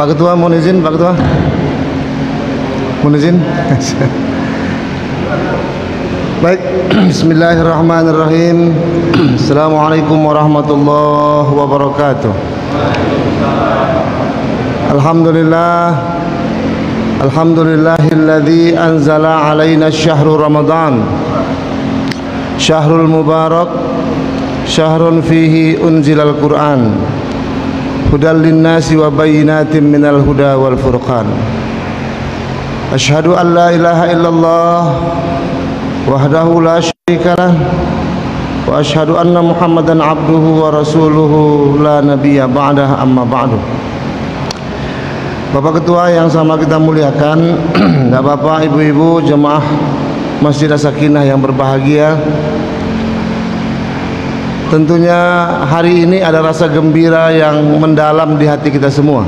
Pak Ketua mohon izin, Pak Ketua. Mohon izin. Baik, bismillahirrahmanirrahim. Assalamualaikum warahmatullahi wabarakatuh. Alhamdulillahilladzi anzala alaina syahrul Ramadan. Syahrul mubarak, syahrun fihi unzilal Qur'an. Hudal linnasi wa bayyinatin minal huda wal furqan. Asyhadu an la ilaha illallah wahdahu la syarikalah wa asyhadu anna Muhammadan abduhu wa rasuluhu la nabiyya ba'dah, amma ba'du. Bapak Ketua yang sama kita muliakan, Bapak, Ibu-ibu jemaah Masjid As-Sakinah yang berbahagia, tentunya hari ini ada rasa gembira yang mendalam di hati kita semua.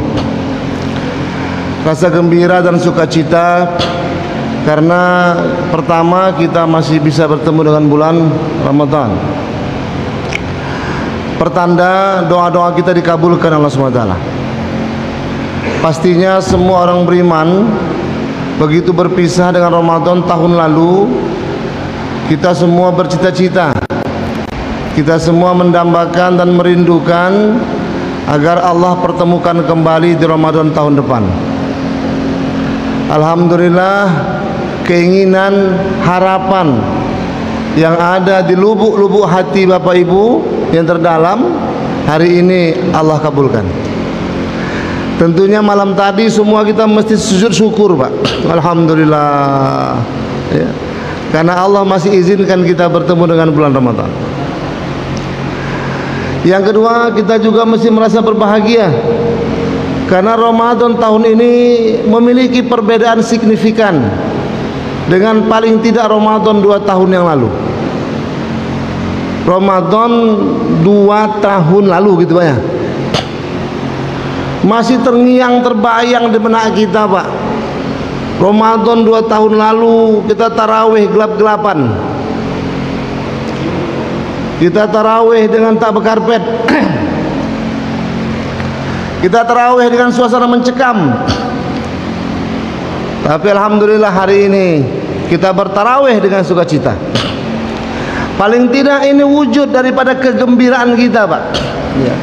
Rasa gembira dan sukacita karena pertama kita masih bisa bertemu dengan bulan Ramadan. Pertanda doa-doa kita dikabulkan Allah SWT. Pastinya semua orang beriman begitu berpisah dengan Ramadan tahun lalu, kita semua bercita-cita, kita semua mendambakan dan merindukan agar Allah pertemukan kembali di Ramadan tahun depan. Alhamdulillah, keinginan, harapan yang ada di lubuk-lubuk hati Bapak Ibu yang terdalam hari ini Allah kabulkan. Tentunya malam tadi semua kita mesti sujud syukur, Pak. Alhamdulillah ya. Karena Allah masih izinkan kita bertemu dengan bulan Ramadan. Yang kedua, kita juga mesti merasa berbahagia karena Ramadan tahun ini memiliki perbedaan signifikan dengan paling tidak Ramadan 2 tahun yang lalu. Ramadan 2 tahun lalu gitu Pak ya, masih terngiang terbayang di benak kita, Pak. Ramadan 2 tahun lalu kita tarawih gelap-gelapan, kita tarawih dengan tak berkarpet, kita tarawih dengan suasana mencekam. Tapi alhamdulillah hari ini kita bertarawih dengan sukacita. Paling tidak ini wujud daripada kegembiraan kita, Pak ya.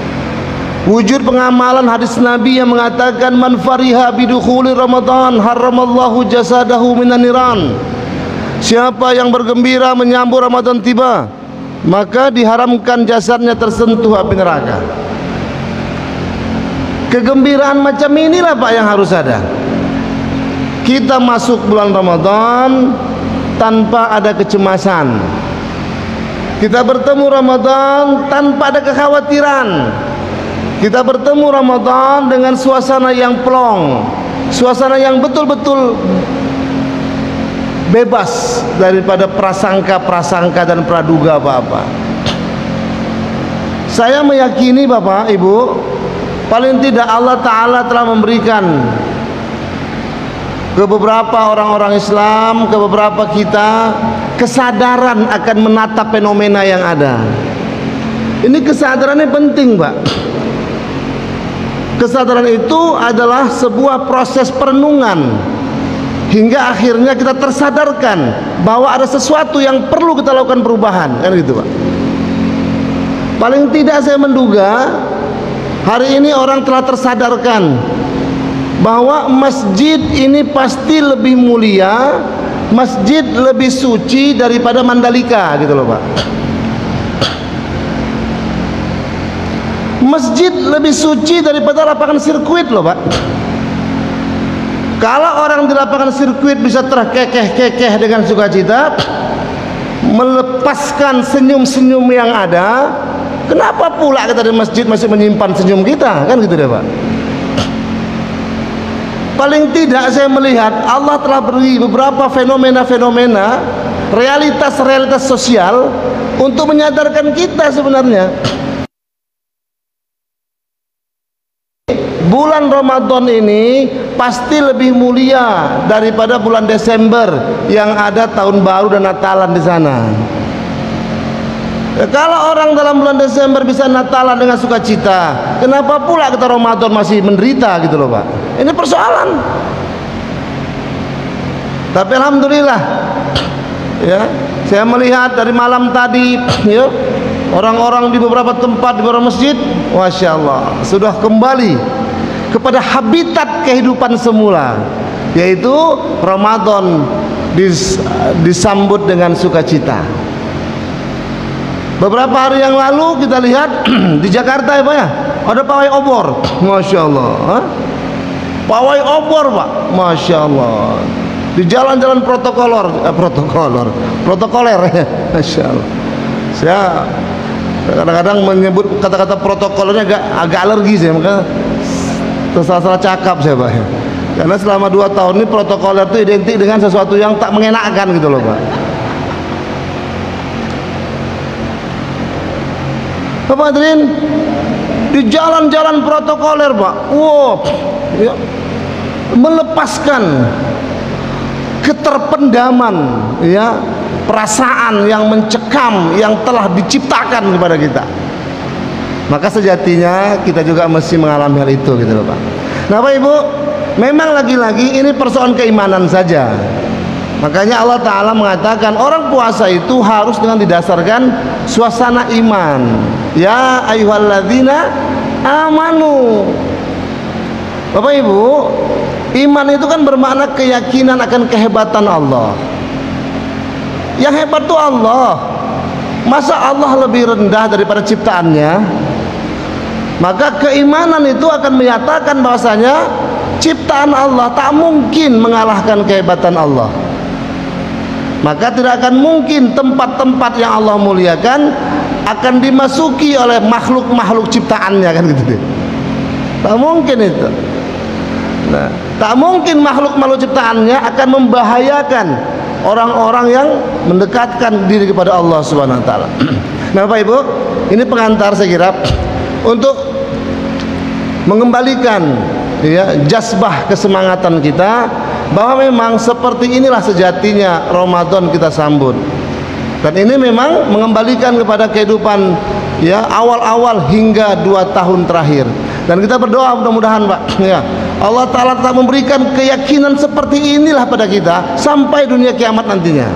Wujud pengamalan hadis Nabi yang mengatakan man fariha bidukhuli Ramadan haramallahu jasadahu minan niran. Siapa yang bergembira menyambut Ramadan tiba, maka diharamkan jasadnya tersentuh api neraka. Kegembiraan macam inilah Pak yang harus ada. Kita masuk bulan Ramadan tanpa ada kecemasan. Kita bertemu Ramadan tanpa ada kekhawatiran. Kita bertemu Ramadan dengan suasana yang plong, suasana yang betul-betul bebas daripada prasangka-prasangka dan praduga apa-apa. Saya meyakini Bapak Ibu, paling tidak Allah Ta'ala telah memberikan ke beberapa orang-orang Islam, ke beberapa kita kesadaran akan menatap fenomena yang ada. Ini kesadarannya penting, Pak. Kesadaran itu adalah sebuah proses perenungan hingga akhirnya kita tersadarkan bahwa ada sesuatu yang perlu kita lakukan perubahan, kan gitu, Pak. Paling tidak saya menduga hari ini orang telah tersadarkan bahwa masjid ini pasti lebih mulia, masjid lebih suci daripada Mandalika gitu loh, Pak. Masjid lebih suci daripada lapangan sirkuit loh, Pak. Kalau orang di lapangan sirkuit bisa terkekeh-kekeh dengan sukacita, melepaskan senyum-senyum yang ada, kenapa pula kita di masjid masih menyimpan senyum kita, kan gitu deh, Pak. Paling tidak saya melihat Allah telah beri beberapa fenomena-fenomena, realitas-realitas sosial untuk menyadarkan kita sebenarnya bulan Ramadan ini pasti lebih mulia daripada bulan Desember yang ada tahun baru dan Natalan di sana. Ya, kalau orang dalam bulan Desember bisa Natalan dengan sukacita, kenapa pula kita Ramadan masih menderita gitu loh Pak? Ini persoalan. Tapi alhamdulillah, ya, saya melihat dari malam tadi, ya, orang-orang di beberapa tempat, di beberapa masjid, masya Allah, sudah kembali kepada habitat kehidupan semula, yaitu Ramadan disambut dengan sukacita. Beberapa hari yang lalu kita lihat di Jakarta ya Pak ya, ada pawai obor, masya Allah, pawai obor Pak, masya Allah, di jalan-jalan protokoler, masya Allah. Saya kadang-kadang menyebut kata-kata protokolernya agak alergi saya, maka salah cakap saya Pak ya. Karena selama 2 tahun ini protokoler itu identik dengan sesuatu yang tak mengenakan gitu loh Pak. Bapak hadirin, di jalan-jalan protokoler Pak, wow, ya, melepaskan keterpendaman, ya, perasaan yang mencekam yang telah diciptakan kepada kita. Maka sejatinya kita juga mesti mengalami hal itu gitu loh Pak. Nah Pak Ibu, memang lagi-lagi ini persoalan keimanan saja. Makanya Allah Ta'ala mengatakan orang puasa itu harus dengan didasarkan suasana iman. Ya ayyuhalladzina amanu. Bapak Ibu, iman itu kan bermakna keyakinan akan kehebatan Allah. Yang hebat itu Allah. Masa Allah lebih rendah daripada ciptaannya? Maka keimanan itu akan menyatakan bahwasanya ciptaan Allah tak mungkin mengalahkan kehebatan Allah. Maka tidak akan mungkin tempat-tempat yang Allah muliakan akan dimasuki oleh makhluk-makhluk ciptaannya, kan gitu. Tak mungkin itu. Nah, tak mungkin makhluk-makhluk ciptaannya akan membahayakan orang-orang yang mendekatkan diri kepada Allah Subhanahu wa taala. Nah, Bapak Ibu, ini pengantar saya kira untuk mengembalikan, ya, jazbah kesemangatan kita bahwa memang seperti inilah sejatinya Ramadan kita sambut. Dan ini memang mengembalikan kepada kehidupan, ya, awal-awal hingga 2 tahun terakhir. Dan kita berdoa mudah-mudahan Pak, ya, Allah Ta'ala tak memberikan keyakinan seperti inilah pada kita sampai dunia kiamat nantinya.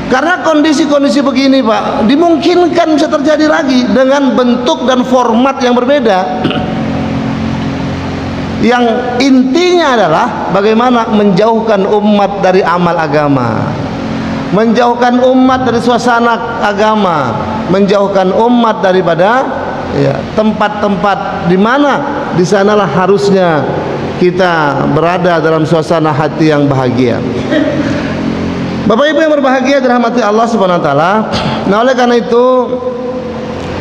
Karena kondisi-kondisi begini Pak dimungkinkan bisa terjadi lagi dengan bentuk dan format yang berbeda. Yang intinya adalah bagaimana menjauhkan umat dari amal agama, menjauhkan umat dari suasana agama, menjauhkan umat daripada, ya, tempat-tempat di mana di sanalah harusnya kita berada dalam suasana hati yang bahagia. Bapak Ibu yang berbahagia dirahmati Allah Subhanahu wa taala. Nah, oleh karena itu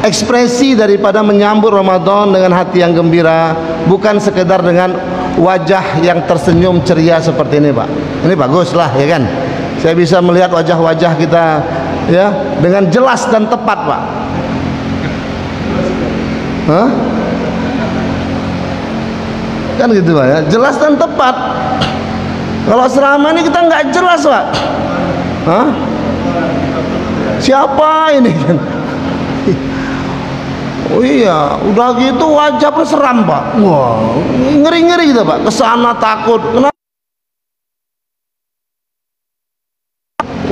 ekspresi daripada menyambut Ramadan dengan hati yang gembira bukan sekedar dengan wajah yang tersenyum ceria seperti ini Pak. Ini baguslah, ya kan. Saya bisa melihat wajah-wajah kita, ya, dengan jelas dan tepat Pak. Hah? Kan gitu Pak ya, jelas dan tepat. Kalau selama ini kita nggak jelas Pak. Hah? Siapa ini kan? Oh iya, udah gitu wajah pun seram Pak. Wah, ngeri-ngeri gitu Pak. Kesana takut. Kenapa?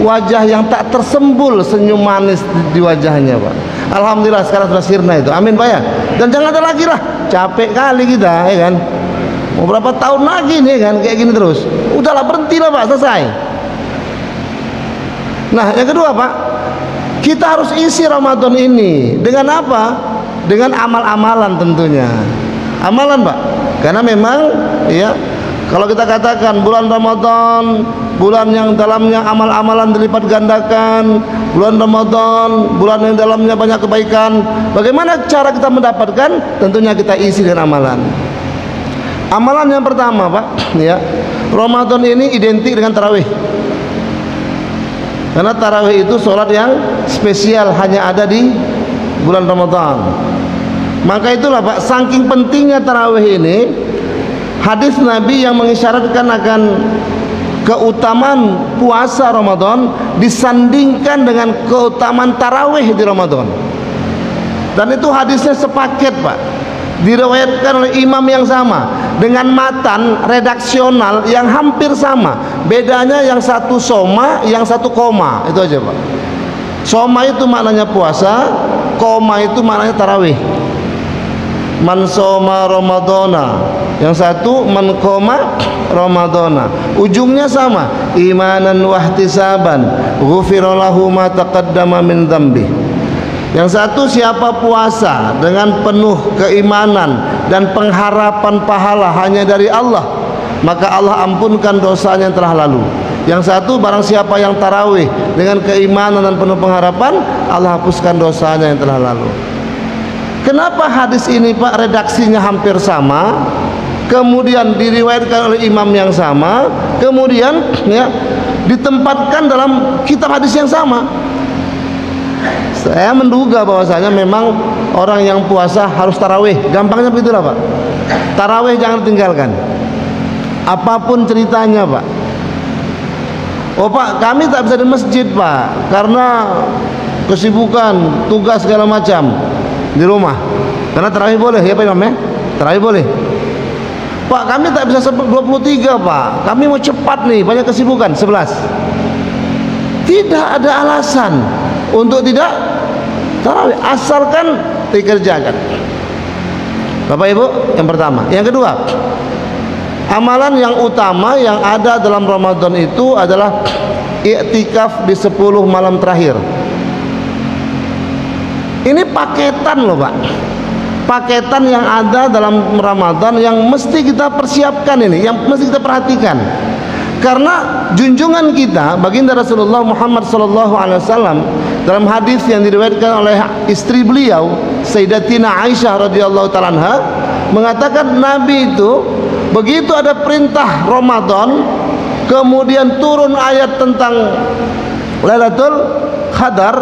Wajah yang tak tersembul senyum manis di wajahnya Pak. Alhamdulillah sekarang sudah sirna itu. Amin Pak ya. Dan jangan ada lagi lah. Capek kali kita, ya kan. Mau berapa tahun lagi nih kan kayak gini terus. Udahlah, berhentilah Pak, selesai. Nah, yang kedua Pak, kita harus isi Ramadan ini dengan apa? Dengan amal-amalan tentunya. Amalan Pak. Karena memang, ya, kalau kita katakan bulan Ramadan, bulan yang dalamnya amal-amalan dilipat gandakan, bulan Ramadan, bulan yang dalamnya banyak kebaikan. Bagaimana cara kita mendapatkan? Tentunya kita isi dengan amalan. Amalan yang pertama Pak, ya, Ramadan ini identik dengan tarawih. Karena tarawih itu sholat yang spesial, hanya ada di bulan Ramadan. Maka itulah Pak, saking pentingnya tarawih ini, hadis Nabi yang mengisyaratkan akan keutamaan puasa Ramadan disandingkan dengan keutamaan tarawih di Ramadan. Dan itu hadisnya sepaket, Pak. Diriwayatkan oleh imam yang sama dengan matan redaksional yang hampir sama. Bedanya yang satu soma, yang satu koma. Itu aja, Pak. Soma itu maknanya puasa, koma itu maknanya tarawih. Man soma Ramadana, yang satu man qoma Ramadana. Ujungnya sama, imanan wahtisaban ghufira lahu ma taqaddama min dzambi. Yang satu, siapa puasa dengan penuh keimanan dan pengharapan pahala hanya dari Allah, maka Allah ampunkan dosanya yang telah lalu. Yang satu, barang siapa yang tarawih dengan keimanan dan penuh pengharapan, Allah hapuskan dosanya yang telah lalu. Kenapa hadis ini, Pak, redaksinya hampir sama, kemudian diriwayatkan oleh imam yang sama, kemudian ya ditempatkan dalam kitab hadis yang sama? Saya menduga bahwasanya memang orang yang puasa harus tarawih. Gampangnya begitulah, Pak. Tarawih jangan tinggalkan, apapun ceritanya, Pak. Oh, Pak, kami tak bisa di masjid, Pak, karena kesibukan, tugas segala macam di rumah. Karena tarawih boleh, ya Pak Imam ya? Tarawih boleh. Pak, kami tak bisa 23, Pak. Kami mau cepat nih, banyak kesibukan. 11. Tidak ada alasan untuk tidak tarawih, asalkan dikerjakan. Bapak Ibu, yang pertama. Yang kedua, amalan yang utama yang ada dalam Ramadan itu adalah i'tikaf di 10 malam terakhir. Ini paketan loh, Pak. Paketan yang ada dalam Ramadan yang mesti kita persiapkan ini, yang mesti kita perhatikan. Karena junjungan kita, baginda Rasulullah Muhammad SAW, dalam hadis yang diriwayatkan oleh istri beliau, Sayyidatina Aisyah radhiyallahu ta'ala anha, mengatakan Nabi itu begitu ada perintah Ramadan, kemudian turun ayat tentang Lailatul Qadar,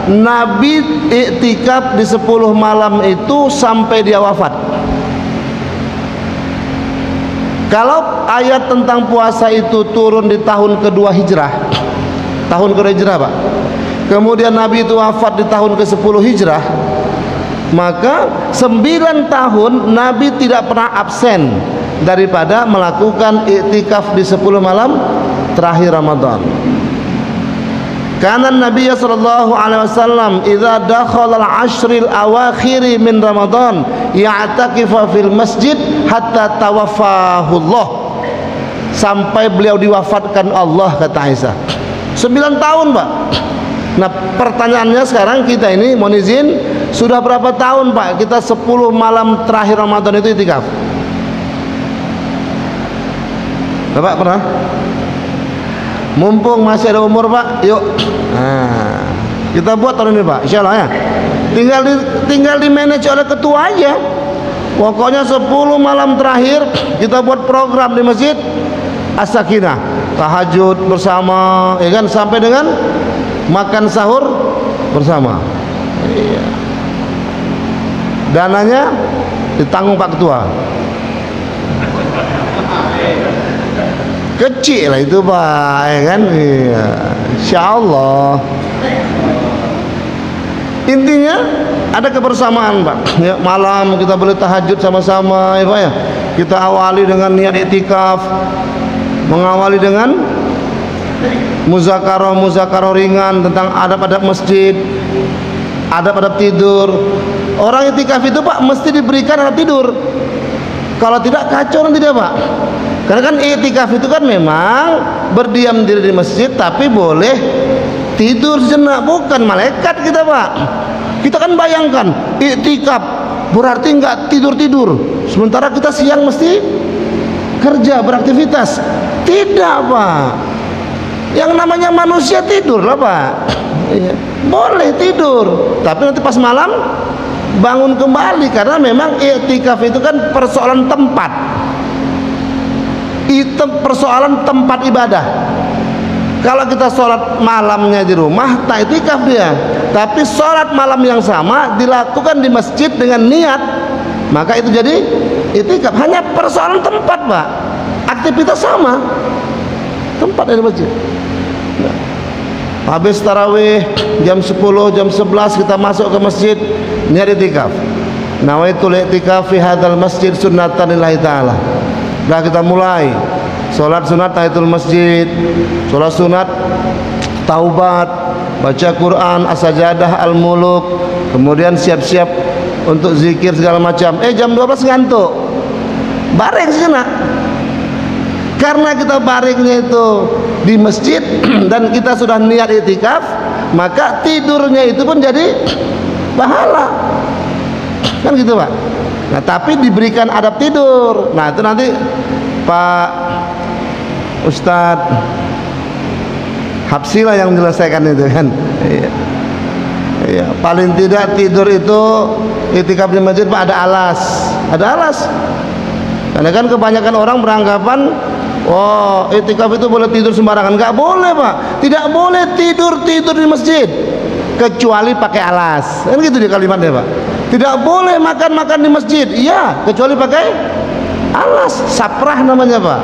Nabi iktikaf di 10 malam itu sampai dia wafat. Kalau ayat tentang puasa itu turun di tahun kedua hijrah, tahun kedua hijrah, Pak, kemudian Nabi itu wafat di tahun ke-10 hijrah, maka 9 tahun Nabi tidak pernah absen daripada melakukan iktikaf di 10 malam terakhir Ramadan. Karena Nabi sallallahu alaihi wasallam idza dakhala al-ashril awakhir min Ramadan ya'takifa fil masjid hatta tawaffahu Allah, sampai beliau diwafatkan Allah, kata Aisyah. 9 tahun, Pak. Nah, pertanyaannya sekarang, kita ini mohon izin, sudah berapa tahun, Pak, kita 10 malam terakhir Ramadan itu iktikaf? Bapak pernah? Mumpung masih ada umur, Pak, yuk. Nah, kita buat tahun ini, Pak, insyaallah ya. Tinggal di manage oleh ketua aja. Pokoknya 10 malam terakhir kita buat program di masjid As-Sakinah, tahajud bersama, ya kan, sampai dengan makan sahur bersama. Iya. Dananya ditanggung Pak Ketua. Kecil lah itu, Pak, ya kan? Iya, insyaallah. Intinya ada kebersamaan, Pak. Ya, malam kita boleh tahajud sama-sama, ya Pak ya. Kita awali dengan niat iktikaf, mengawali dengan muzakarah ringan tentang adab-adab masjid, adab-adab tidur. Orang iktikaf itu, Pak, mesti diberikan adab tidur. Kalau tidak, kacau nanti dia, Pak. Karena kan iktikaf itu kan memang berdiam diri di masjid, tapi boleh tidur sejenak. Bukan malaikat kita, Pak. Kita kan bayangkan iktikaf berarti nggak tidur-tidur, sementara kita siang mesti kerja, beraktivitas. Tidak, Pak. Yang namanya manusia tidur lah, Pak. Boleh tidur, tapi nanti pas malam bangun kembali, karena memang iktikaf itu kan persoalan tempat. Itu persoalan tempat ibadah. Kalau kita sholat malamnya di rumah, tak iktikaf dia. Tapi sholat malam yang sama dilakukan di masjid dengan niat, maka itu jadi iktikaf. Hanya persoalan tempat, Pak. Aktivitas sama, tempatnya di masjid. Nah, habis tarawih jam 10, jam 11 kita masuk ke masjid niat i'tikaf. Nawaitul i'tikaf fi hadzal masjid sunnatan lillahi ta'ala. Dah kita mulai salat sunat tahiyatul masjid, salat sunat taubat, baca Quran, as-sajadah, al-muluk, kemudian siap-siap untuk zikir segala macam. Jam 12 ngantuk, baring sejenak. Karena kita baringnya itu di masjid dan kita sudah niat i'tikaf, maka tidurnya itu pun jadi pahala. Kan gitu Pak. Nah tapi diberikan adab tidur. Nah itu nanti Pak Ustadz Hapsilah yang menyelesaikan itu kan. Iya. Iya. Paling tidak tidur itu i'tikaf di masjid Pak ada alas. Ada alas. Karena kan kebanyakan orang beranggapan oh i'tikaf itu boleh tidur sembarangan. Nggak boleh Pak. Tidak boleh tidur di masjid kecuali pakai alas. Kan gitu di kalimatnya Pak. Tidak boleh makan di masjid. Iya, kecuali pakai alas. Saprah namanya Pak.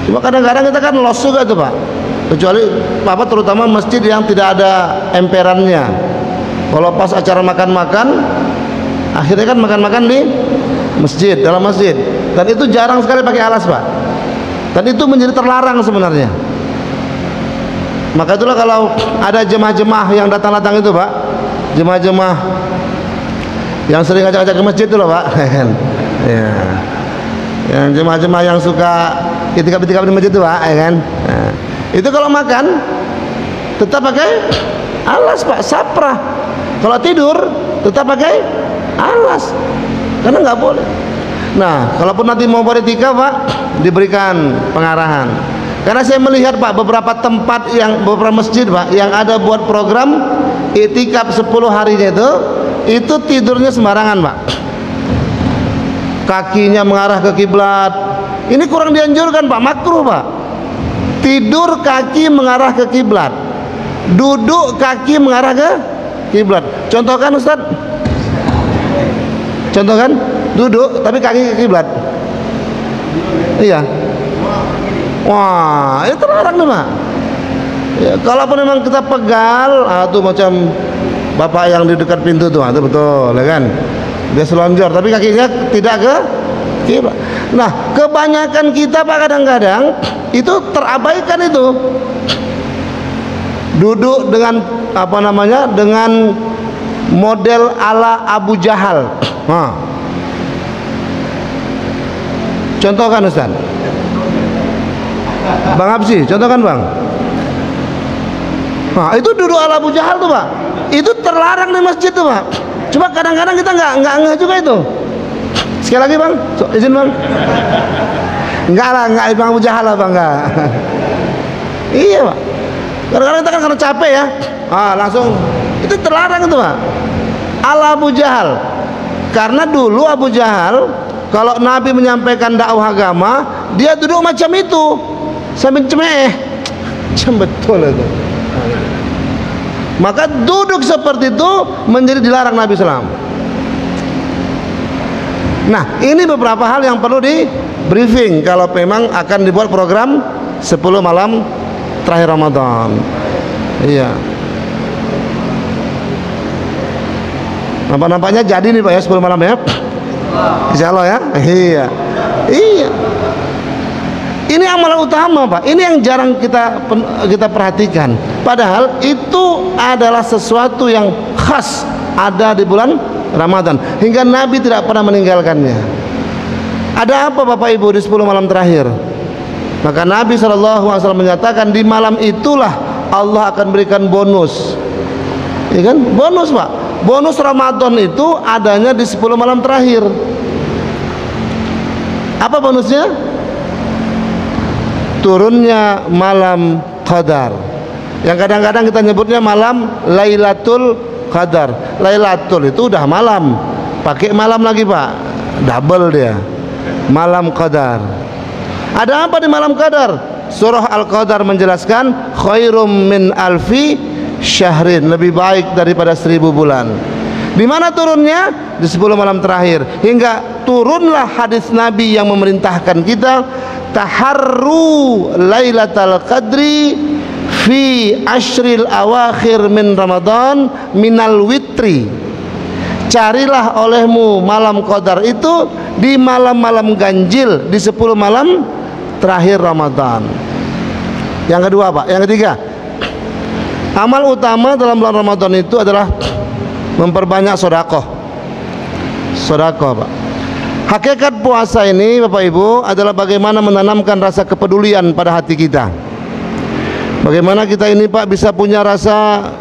Cuma kadang-kadang kita kan los juga tuh Pak. Kecuali Bapak terutama masjid yang tidak ada emperannya. Kalau pas acara makan-makan, akhirnya kan makan-makan di masjid, dalam masjid. Dan itu jarang sekali pakai alas Pak. Dan itu menjadi terlarang sebenarnya. Maka itulah kalau ada jemaah-jemaah yang datang-datang itu Pak, jemaah-jemaah yang sering ngajak-ngajak ke masjid itu loh Pak. Ya. Yang jemaah-jemaah yang suka i'tikaf di masjid itu Pak, ya kan. Nah, itu kalau makan tetap pakai alas Pak, saprah. Kalau tidur tetap pakai alas, karena nggak boleh. Nah, kalaupun nanti mau i'tikaf Pak, diberikan pengarahan. Karena saya melihat Pak beberapa tempat yang beberapa masjid Pak yang ada buat program i'tikaf 10 harinya itu tidurnya sembarangan Pak. Kakinya mengarah ke kiblat. Ini kurang dianjurkan Pak, makruh Pak. Tidur kaki mengarah ke kiblat. Duduk kaki mengarah ke kiblat. Contohkan Ustaz. Contohkan duduk tapi kaki ke kiblat. Iya. Wah, itu terlarang nih Pak. Ya, kalaupun memang kita pegal, tuh macam bapak yang di dekat pintu tuh, itu betul, ya kan? Dia selonjor, tapi kakinya tidak ke kiblat. Nah, kebanyakan kita Pak kadang-kadang itu terabaikan itu. Duduk dengan apa namanya? Dengan model ala Abu Jahal. Nah. Contohkan Ustaz. Bang Absi, contohkan Bang. Nah, itu duduk ala Abu Jahal tuh Pak. Itu terlarang di masjid tuh Pak. Cuma kadang-kadang kita nggak ngeh juga itu. Sekali lagi Bang, izin Bang. Enggak lah, enggak Bang Abu Jahal lah Bang, enggak. Iya Pak. Kadang-kadang kita kan karena capek ya. Langsung itu terlarang itu Pak. Ala Abu Jahal. Karena dulu Abu Jahal kalau Nabi menyampaikan dakwah agama, dia duduk macam itu. Sambil cemeh. Betul itu. Maka duduk seperti itu menjadi dilarang Nabi SAW. Nah, ini beberapa hal yang perlu di briefing kalau memang akan dibuat program 10 malam terakhir Ramadan. Iya. Nampaknya jadi nih Pak ya 10 malam ya. Insya Allah ya. Iya. Iya. Ini amalan utama Pak. Ini yang jarang kita perhatikan. Padahal itu adalah sesuatu yang khas ada di bulan Ramadan. Hingga Nabi tidak pernah meninggalkannya. Ada apa Bapak Ibu di 10 malam terakhir? Maka Nabi SAW menyatakan di malam itulah Allah akan berikan bonus. Ya kan? Bonus Pak. Bonus Ramadan itu adanya di 10 malam terakhir. Apa bonusnya? Turunnya malam Qadar. Yang kadang-kadang kita nyebutnya malam Lailatul Qadar. Lailatul itu udah malam, pakai malam lagi Pak, double dia. Malam Qadar. Ada apa di malam Qadar? Surah Al-Qadar menjelaskan khairum min alfi syahrin, lebih baik daripada 1000 bulan. Di mana turunnya? Di 10 malam terakhir. Hingga turunlah hadis Nabi yang memerintahkan kita taharru lailatal qadri fi ashril awakhir min Ramadan minal witri. Carilah olehmu malam qadar itu di malam-malam ganjil, di 10 malam terakhir Ramadan. Yang kedua, Pak, yang ketiga, amal utama dalam bulan Ramadan itu adalah memperbanyak sedekah. Sedekah, Pak. Hakikat puasa ini, Bapak Ibu, adalah bagaimana menanamkan rasa kepedulian pada hati kita. Bagaimana kita ini, Pak, bisa punya rasa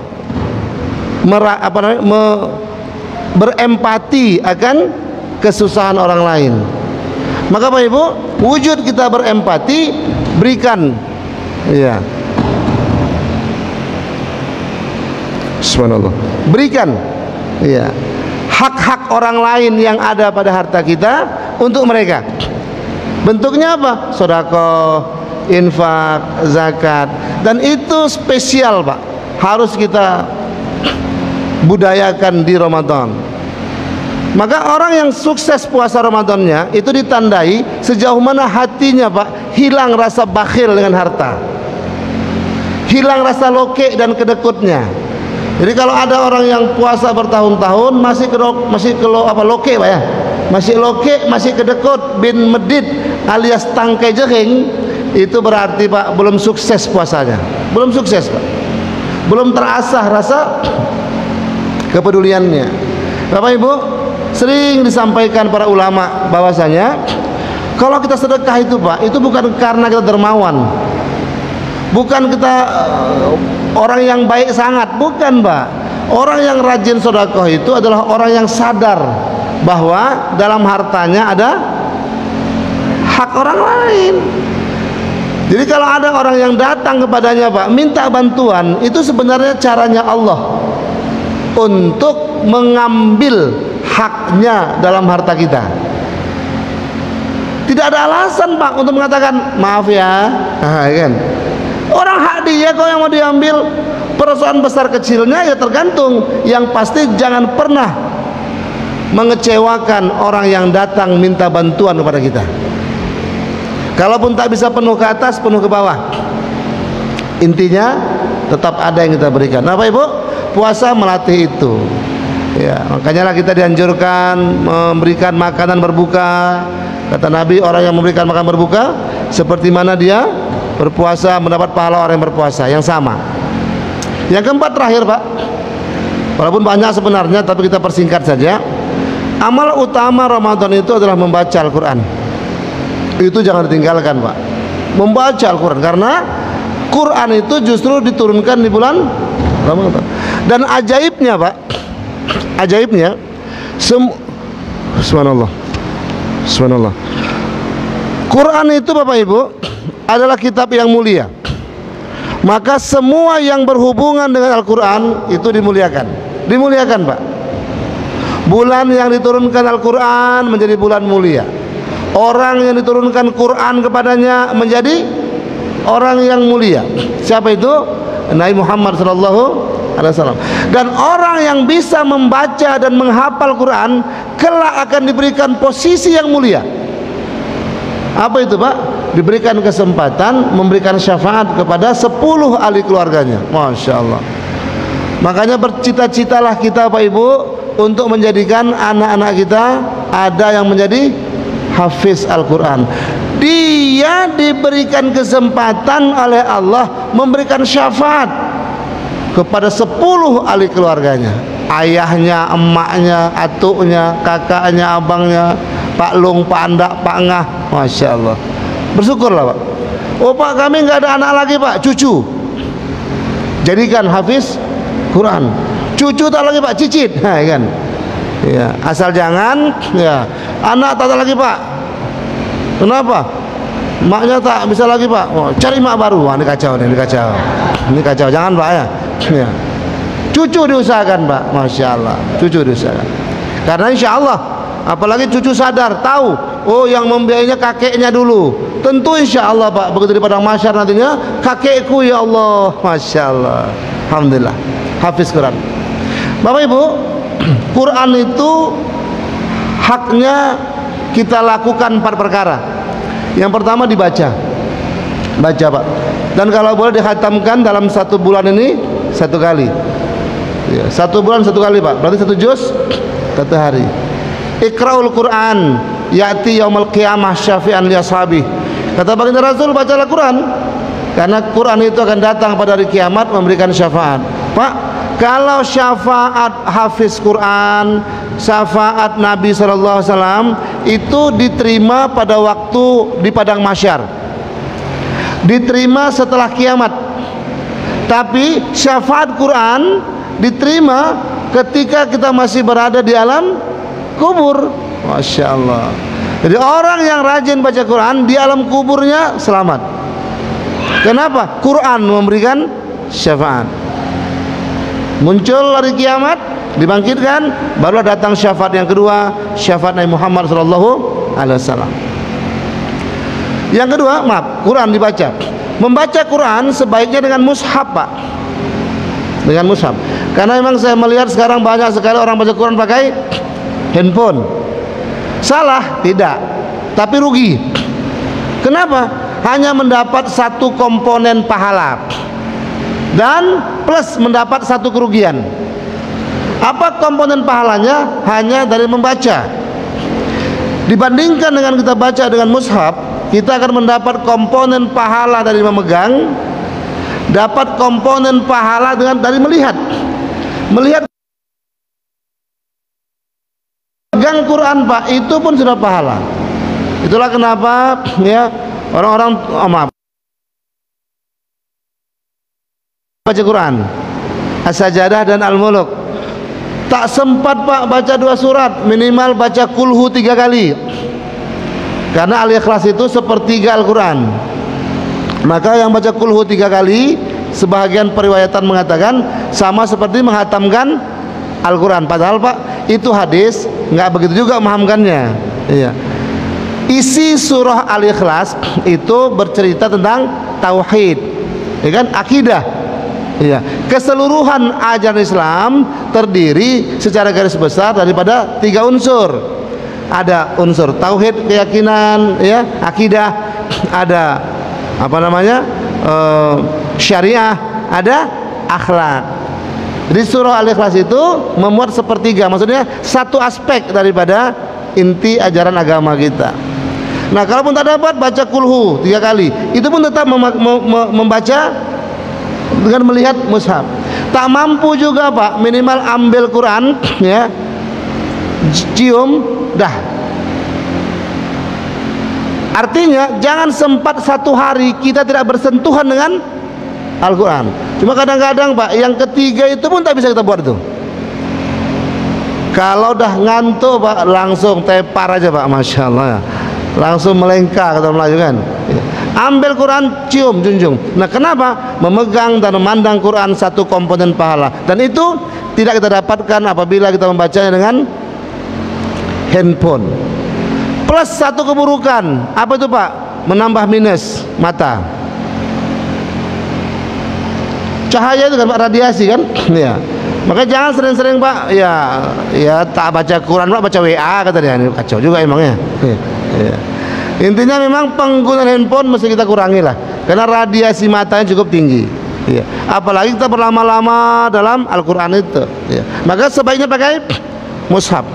berempati akan kesusahan orang lain. Maka Bapak Ibu, wujud kita berempati, berikan, ya, subhanallah, berikan, ya, hak-hak orang lain yang ada pada harta kita untuk mereka. Bentuknya apa? Sedekah, infak, zakat, dan itu spesial, Pak, harus kita budayakan di Ramadan. Maka orang yang sukses puasa Ramadannya itu ditandai sejauh mana hatinya, Pak, hilang rasa bakhil dengan harta, hilang rasa loke dan kedekutnya. Jadi kalau ada orang yang puasa bertahun-tahun masih loke, Pak, ya, masih loke, masih kedekut bin medit alias tangkai jering, itu berarti, Pak, belum sukses puasanya, belum sukses, Pak, belum terasah rasa kepeduliannya. Bapak Ibu, sering disampaikan para ulama bahwasanya kalau kita sedekah itu, Pak, itu bukan karena kita dermawan, bukan kita orang yang baik sangat, bukan, Pak. Orang yang rajin sedekah itu adalah orang yang sadar bahwa dalam hartanya ada hak orang lain. Jadi kalau ada orang yang datang kepadanya, Pak, minta bantuan, itu sebenarnya caranya Allah untuk mengambil haknya dalam harta kita. Tidak ada alasan, Pak, untuk mengatakan maaf ya, kan? Orang hak dia kok yang mau diambil. Persoalan besar kecilnya ya tergantung. Yang pasti jangan pernah mengecewakan orang yang datang minta bantuan kepada kita. Kalaupun tak bisa penuh ke atas, penuh ke bawah, intinya tetap ada yang kita berikan. Nah, Pak Ibu, puasa melatih itu, ya, makanya lah kita dianjurkan memberikan makanan berbuka. Kata Nabi, orang yang memberikan makan berbuka seperti mana dia berpuasa, mendapat pahala orang yang berpuasa yang sama. Yang keempat terakhir, Pak, walaupun banyak sebenarnya tapi kita persingkat saja. Amal utama Ramadan itu adalah membaca Al-Quran. Itu jangan ditinggalkan, Pak, membaca Al-Quran, karena Quran itu justru diturunkan di bulan Ramadan. Dan ajaibnya, Pak, ajaibnya, subhanallah, subhanallah, Quran itu, Bapak Ibu, adalah kitab yang mulia. Maka semua yang berhubungan dengan Al-Quran itu dimuliakan. Dimuliakan, Pak. Bulan yang diturunkan Al-Quran menjadi bulan mulia. Orang yang diturunkan Quran kepadanya menjadi orang yang mulia. Siapa itu? Nabi Muhammad SAW. Dan orang yang bisa membaca dan menghafal Quran kelak akan diberikan posisi yang mulia. Apa itu, Pak? Diberikan kesempatan memberikan syafaat kepada 10 ahli keluarganya. Masya Allah. Makanya bercita-citalah kita, Pak Ibu, untuk menjadikan anak-anak kita ada yang menjadi hafiz Al-Quran. Dia diberikan kesempatan oleh Allah memberikan syafaat kepada 10 ahli keluarganya. Ayahnya, emaknya, atuknya, kakaknya, abangnya, Pak Long, Pak Andak, Pak Ngah. Masya Allah. Bersyukurlah, Pak. Oh, Pak, kami nggak ada anak lagi, Pak. Cucu jadikan hafiz Quran. Cucu tak lagi, Pak, cicit, nah, kan? Ya, asal jangan, ya, anak tak ada lagi, Pak. Kenapa? Maknya tak bisa lagi, Pak. Oh, cari mak baru. Wah, ini kacau, ini kacau, ini kacau. Jangan, Pak, ya. Ya. Cucu diusahakan, Pak. Masya Allah, cucu diusahakan. Karena insya Allah, apalagi cucu sadar, tahu, oh, yang membiayainya kakeknya dulu. Tentu insya Allah, Pak, begitu di padang mahsyar nantinya, kakekku, ya Allah. Masya Allah. Alhamdulillah, hafiz Quran. Bapak Ibu, Quran itu haknya kita lakukan 4 perkara. Yang pertama dibaca, baca Pak. Dan kalau boleh dikhatamkan dalam 1 bulan ini 1 kali. Ya, 1 bulan 1 kali Pak. Berarti 1 juz 1 hari. Iqra'ul Quran ya'ti yaumul qiyamah syafi'an li ashabi. Kata baginda Rasul, bacalah Quran karena Quran itu akan datang pada hari kiamat memberikan syafaat. Pak, kalau syafaat hafiz Quran, syafaat Nabi SAW itu diterima pada waktu di padang mahsyar, diterima setelah kiamat. Tapi syafaat Quran diterima ketika kita masih berada di alam kubur. Masya Allah. Jadi orang yang rajin baca Quran di alam kuburnya selamat. Kenapa? Quran memberikan syafaat. Muncul hari kiamat, dibangkitkan, barulah datang syafaat yang kedua, syafaat Nabi Muhammad SAW. Yang kedua, maaf, Quran dibaca. Membaca Quran sebaiknya dengan mushaf Pak. Dengan mushaf. Karena memang saya melihat sekarang banyak sekali orang baca Quran pakai handphone. Salah? Tidak, tapi rugi. Kenapa? Hanya mendapat 1 komponen pahala dan plus mendapat 1 kerugian. Apa komponen pahalanya? Hanya dari membaca. Dibandingkan dengan kita baca dengan mushaf, kita akan mendapat komponen pahala dari memegang, dapat komponen pahala dari melihat. Melihat pegang Quran Pak, itu pun sudah pahala. Itulah kenapa ya orang-orang baca Quran As-Sajadah dan Al-Muluk tak sempat Pak baca 2 surat, minimal baca kulhu 3 kali. Karena Al-Ikhlas itu sepertiga Al-Quran. Maka yang baca kulhu 3 kali, sebahagian periwayatan mengatakan sama seperti menghatamkan Al-Quran. Padahal Pak, itu hadis nggak begitu juga memahamkannya. Iya. Isi surah Al-Ikhlas itu bercerita tentang tauhid, ya kan? Akidah. Iya. Keseluruhan ajaran Islam terdiri secara garis besar daripada 3 unsur. Ada unsur tauhid, keyakinan, ya, akidah, ada apa namanya? Syariah, ada akhlak. Jadi surah Al-Ikhlas itu memuat sepertiga, maksudnya 1 aspek daripada inti ajaran agama kita. Nah, kalaupun tak dapat baca kulhu 3 kali, itu pun tetap membaca dengan melihat mushaf. Tak mampu juga Pak, minimal ambil Quran, ya, cium, dah. Artinya jangan sempat 1 hari kita tidak bersentuhan dengan Al-Quran. Cuma kadang-kadang Pak, yang ketiga itu pun tak bisa kita buat itu. Kalau dah ngantuk Pak, langsung tepar aja Pak, Masya Allah ya. Langsung melengkar, kata Melayu kan. Ambil Quran, cium, junjung. Nah, kenapa? Memegang dan memandang Quran 1 komponen pahala. Dan itu tidak kita dapatkan apabila kita membacanya dengan handphone. Plus 1 keburukan. Apa itu Pak? Menambah minus mata. Cahaya itu kan Pak, radiasi kan. Ya. Maka jangan sering-sering Pak, ya tak baca Quran Pak, baca WA, kata dia. Ini kacau juga emangnya. Ya. Intinya memang penggunaan handphone mesti kita kurangi lah, karena radiasi matanya cukup tinggi. Ya. Apalagi kita berlama-lama dalam Al-Quran itu. Ya. Maka sebaiknya pakai mushaf.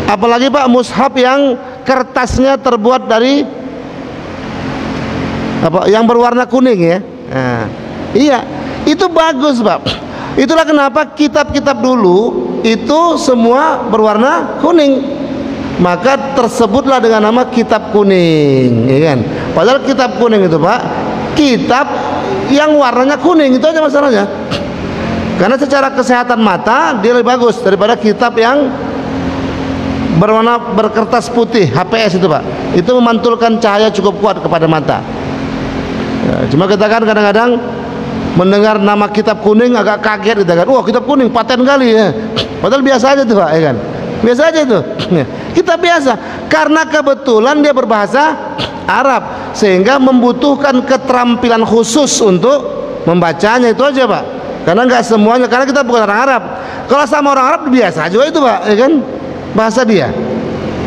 Apalagi Pak, mushaf yang kertasnya terbuat dari apa? Yang berwarna kuning ya. Nah, iya. Itu bagus Pak. Itulah kenapa kitab-kitab dulu itu semua berwarna kuning. Maka tersebutlah dengan nama kitab kuning, ya kan? Padahal kitab kuning itu Pak, kitab yang warnanya kuning, itu aja masalahnya. Karena secara kesehatan mata dia lebih bagus daripada kitab yang berwarna berkertas putih, HPS itu Pak. Itu memantulkan cahaya cukup kuat kepada mata. Ya, cuma kita kan kadang-kadang mendengar nama kitab kuning agak kaget kita kan. Wah, kitab kuning paten kali ya. Padahal biasa aja tuh Pak, ya kan? Biasa aja itu. Kita biasa, karena kebetulan dia berbahasa Arab sehingga membutuhkan keterampilan khusus untuk membacanya, itu aja Pak. Karena nggak semuanya, karena kita bukan orang Arab. Kalau sama orang Arab biasa juga itu Pak, ya kan, bahasa dia.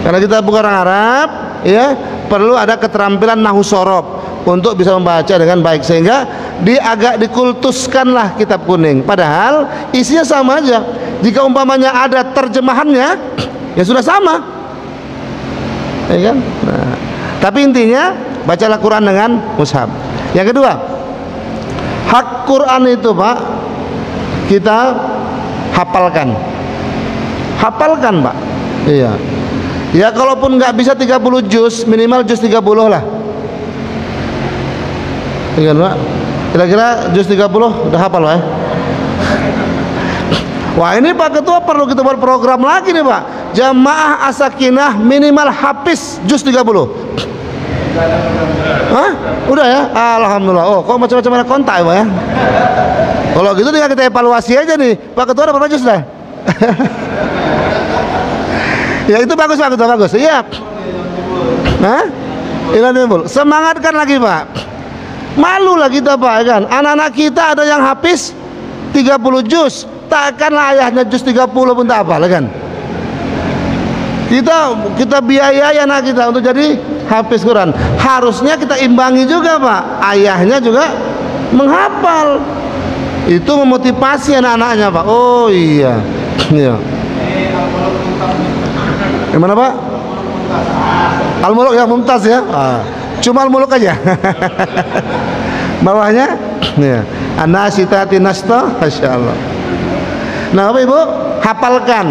Karena kita bukan orang Arab, ya, perlu ada keterampilan nahwu shorof untuk bisa membaca dengan baik, sehingga agak dikultuskanlah kitab kuning. Padahal isinya sama aja. Jika umpamanya ada terjemahannya, ya sudah sama, ya kan. Nah, tapi intinya bacalah Quran dengan mushaf. Yang kedua, hak Quran itu Pak, kita hafalkan Pak. Iya. Ya kalaupun nggak bisa 30 juz, minimal juz 30 lah. Iya Pak. Kira-kira juz 30 udah hafal Pak ya? Wah, ini Pak Ketua perlu kita buat program lagi nih Pak. Jamaah As-Sakinah minimal hafiz juz 30. Hah? Udah ya? Alhamdulillah. Oh, kok macam-macam ada kontak ya Pak ya? Kalau gitu tinggal kita evaluasi aja nih. Pak Ketua ada berapa juz dah? Ya itu bagus Pak Ketua, bagus. Iya. Hah? Semangatkan lagi Pak. Malu lah kita Pak, kan? Anak-anak kita ada yang hafiz 30 juz, takkanlah ayahnya juz 30 pun tak apa, kan? Kita biayai anak kita untuk jadi hafiz Quran. Harusnya kita imbangi juga Pak, ayahnya juga menghafal. Itu memotivasi anak-anaknya Pak. Oh iya. Iya. Gimana Pak? Al-Muluk ya, Mumtaz ya. Cuma Al-Muluk aja. Bawahnya ya. An-Nasitati nasta, masyaallah. Nah Bapak Ibu, hafalkan.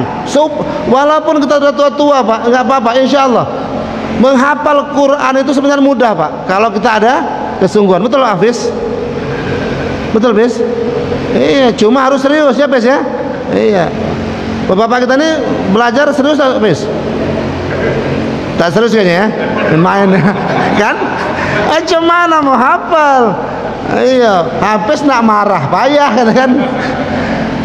Walaupun kita sudah tua-tua Pak, enggak apa-apa, insyaallah. Menghafal Quran itu sebenarnya mudah Pak, kalau kita ada kesungguhan. Betul Hafiz? Betul Bis? Iya, cuma harus serius ya Bis ya. Iya. Bapak kita ini belajar serius tak Bis? Tak serius kayaknya ya, main kan? Cuma mau hafal. Iya, Hafiz nak marah, payah kan?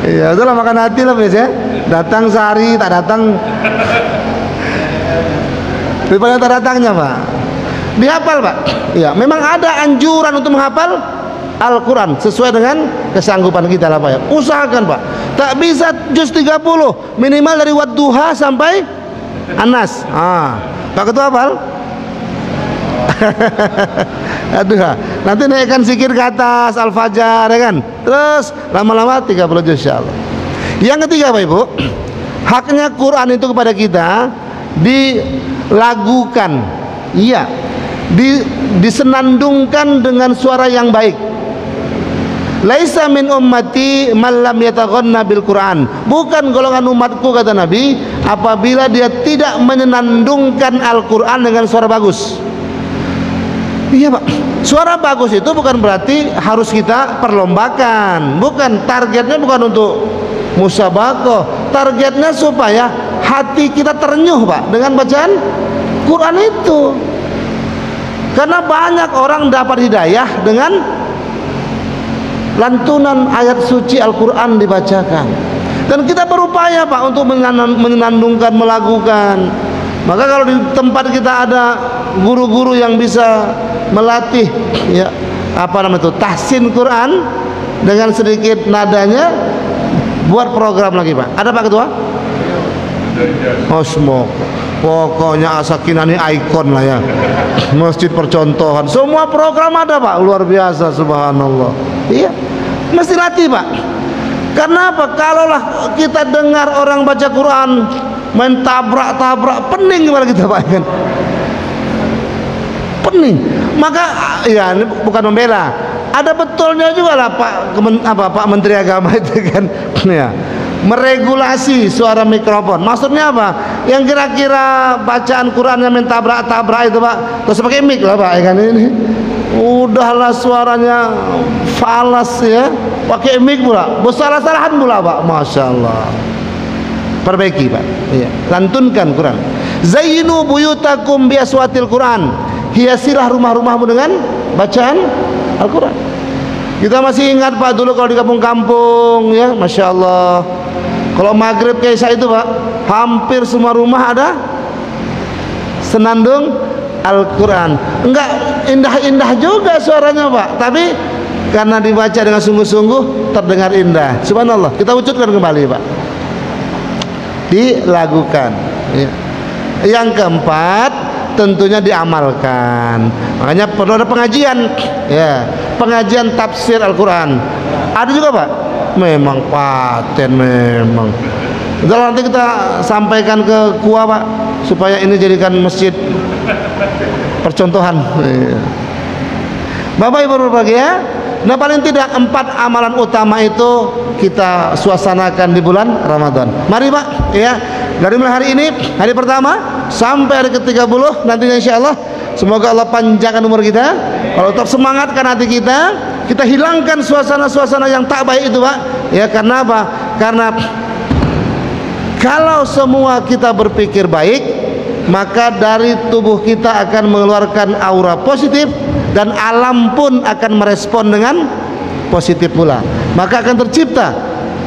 Iya, itulah makan hati lah Bis ya. Datang sehari tak datang, daripada tak datangnya Pak. Dihafal Pak. Iya, memang ada anjuran untuk menghafal Al-Quran sesuai dengan kesanggupan kita lah Pak ya. Usahakan Pak. Tak bisa juz 30, minimal dari Wadduha sampai An-Nas. Pak Ketua hafal? Aduh, nanti naikkan zikir ke atas Al-Fajar ya kan. Terus lama-lama 30 juz insyaallah. Yang ketiga Bapak Ibu, haknya Quran itu kepada kita dilagukan. Iya. Disenandungkan dengan suara yang baik. Laisa min ummati man lam yataghanna bil Quran. Bukan golongan umatku kata Nabi apabila dia tidak menyenandungkan Al-Quran dengan suara bagus. Iya Pak, suara bagus itu bukan berarti harus kita perlombakan. Bukan, targetnya bukan untuk musabaqah. Targetnya supaya hati kita terenyuh Pak dengan bacaan Quran itu. Karena banyak orang dapat hidayah dengan lantunan ayat suci Al-Quran dibacakan. Dan kita berupaya Pak untuk menyenandungkan, melakukan. Maka kalau di tempat kita ada guru-guru yang bisa melatih ya, apa namanya itu, tahsin Quran dengan sedikit nadanya, buat program lagi Pak. Ada Pak Ketua? Osmo. Pokoknya As-Sakinah ini ikon lah ya, masjid percontohan, semua program ada Pak, luar biasa, subhanallah. Iya, mesti latih Pak. Karena apa? Kalaulah kita dengar orang baca Quran main tabrak-tabrak, pening kepala kita Pak kan? Pening. Maka ya ini bukan membela, ada betulnya juga lah Pak Menteri Agama itu kan ya, meregulasi suara mikrofon. Maksudnya apa? Yang kira-kira bacaan Qurannya main tabrak-tabrak itu Pak, terus pakai mic lah Pak ya kan, ini udahlah suaranya falas ya, pakai mic pula, bersalah-salahan pula Pak. Masya Allah. Perbaiki Pak ya. Lantunkan Quran. Zayyinu buyutakum bi aswatil Quran. Hiasilah rumah-rumahmu dengan bacaan Al-Quran. Kita masih ingat Pak dulu kalau di kampung-kampung ya, Masya Allah, kalau maghrib kayak saya itu Pak, hampir semua rumah ada senandung Al-Quran. Enggak indah-indah juga suaranya Pak, tapi karena dibaca dengan sungguh-sungguh terdengar indah. Subhanallah. Kita wujudkan kembali, Pak. Dilakukan. Ya. Yang keempat, tentunya diamalkan. Makanya perlu ada pengajian, ya, pengajian tafsir Al-Quran. Ada juga, Pak. Memang paten, memang. Nanti kita sampaikan ke KUA, Pak, supaya ini jadikan masjid percontohan. Bapak Ibu berbahagia. Nah, paling tidak 4 amalan utama itu kita suasanakan di bulan Ramadan. Mari, Pak, ya. Dari mulai hari ini, hari pertama sampai hari ke-30 nantinya insyaallah, semoga Allah panjangkan umur kita. Kalau tetap semangatkan hati kita hilangkan suasana-suasana yang tak baik itu, Pak. Ya, karena apa? Karena kalau semua kita berpikir baik, maka dari tubuh kita akan mengeluarkan aura positif dan alam pun akan merespon dengan positif pula. Maka akan tercipta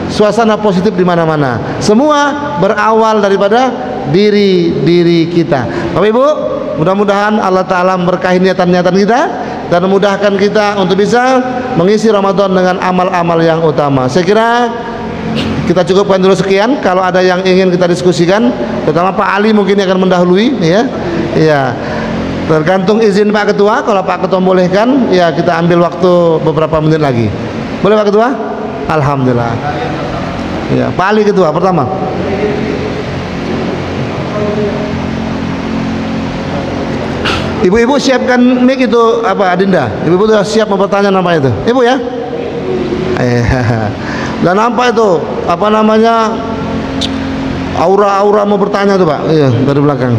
suasana positif di mana-mana. Semua berawal daripada diri kita. Bapak Ibu, mudah-mudahan Allah Ta'ala memberkahi niatan-niatan kita dan memudahkan kita untuk bisa mengisi Ramadan dengan amal-amal yang utama. Saya kira kita cukupkan dulu sekian. Kalau ada yang ingin kita diskusikan, terutama Pak Ali mungkin akan mendahului, ya. Ya. Tergantung izin Pak Ketua. Kalau Pak Ketua bolehkan, ya kita ambil waktu beberapa menit lagi. Boleh Pak Ketua? Alhamdulillah. Ya, Pak Ali Ketua pertama. Ibu-ibu siapkan mic itu apa, Adinda? Ibu-ibu sudah siap mau bertanya apa itu? Ibu ya? Dan nampak itu apa namanya, aura-aura mau bertanya tuh, Pak. Iya, dari belakang.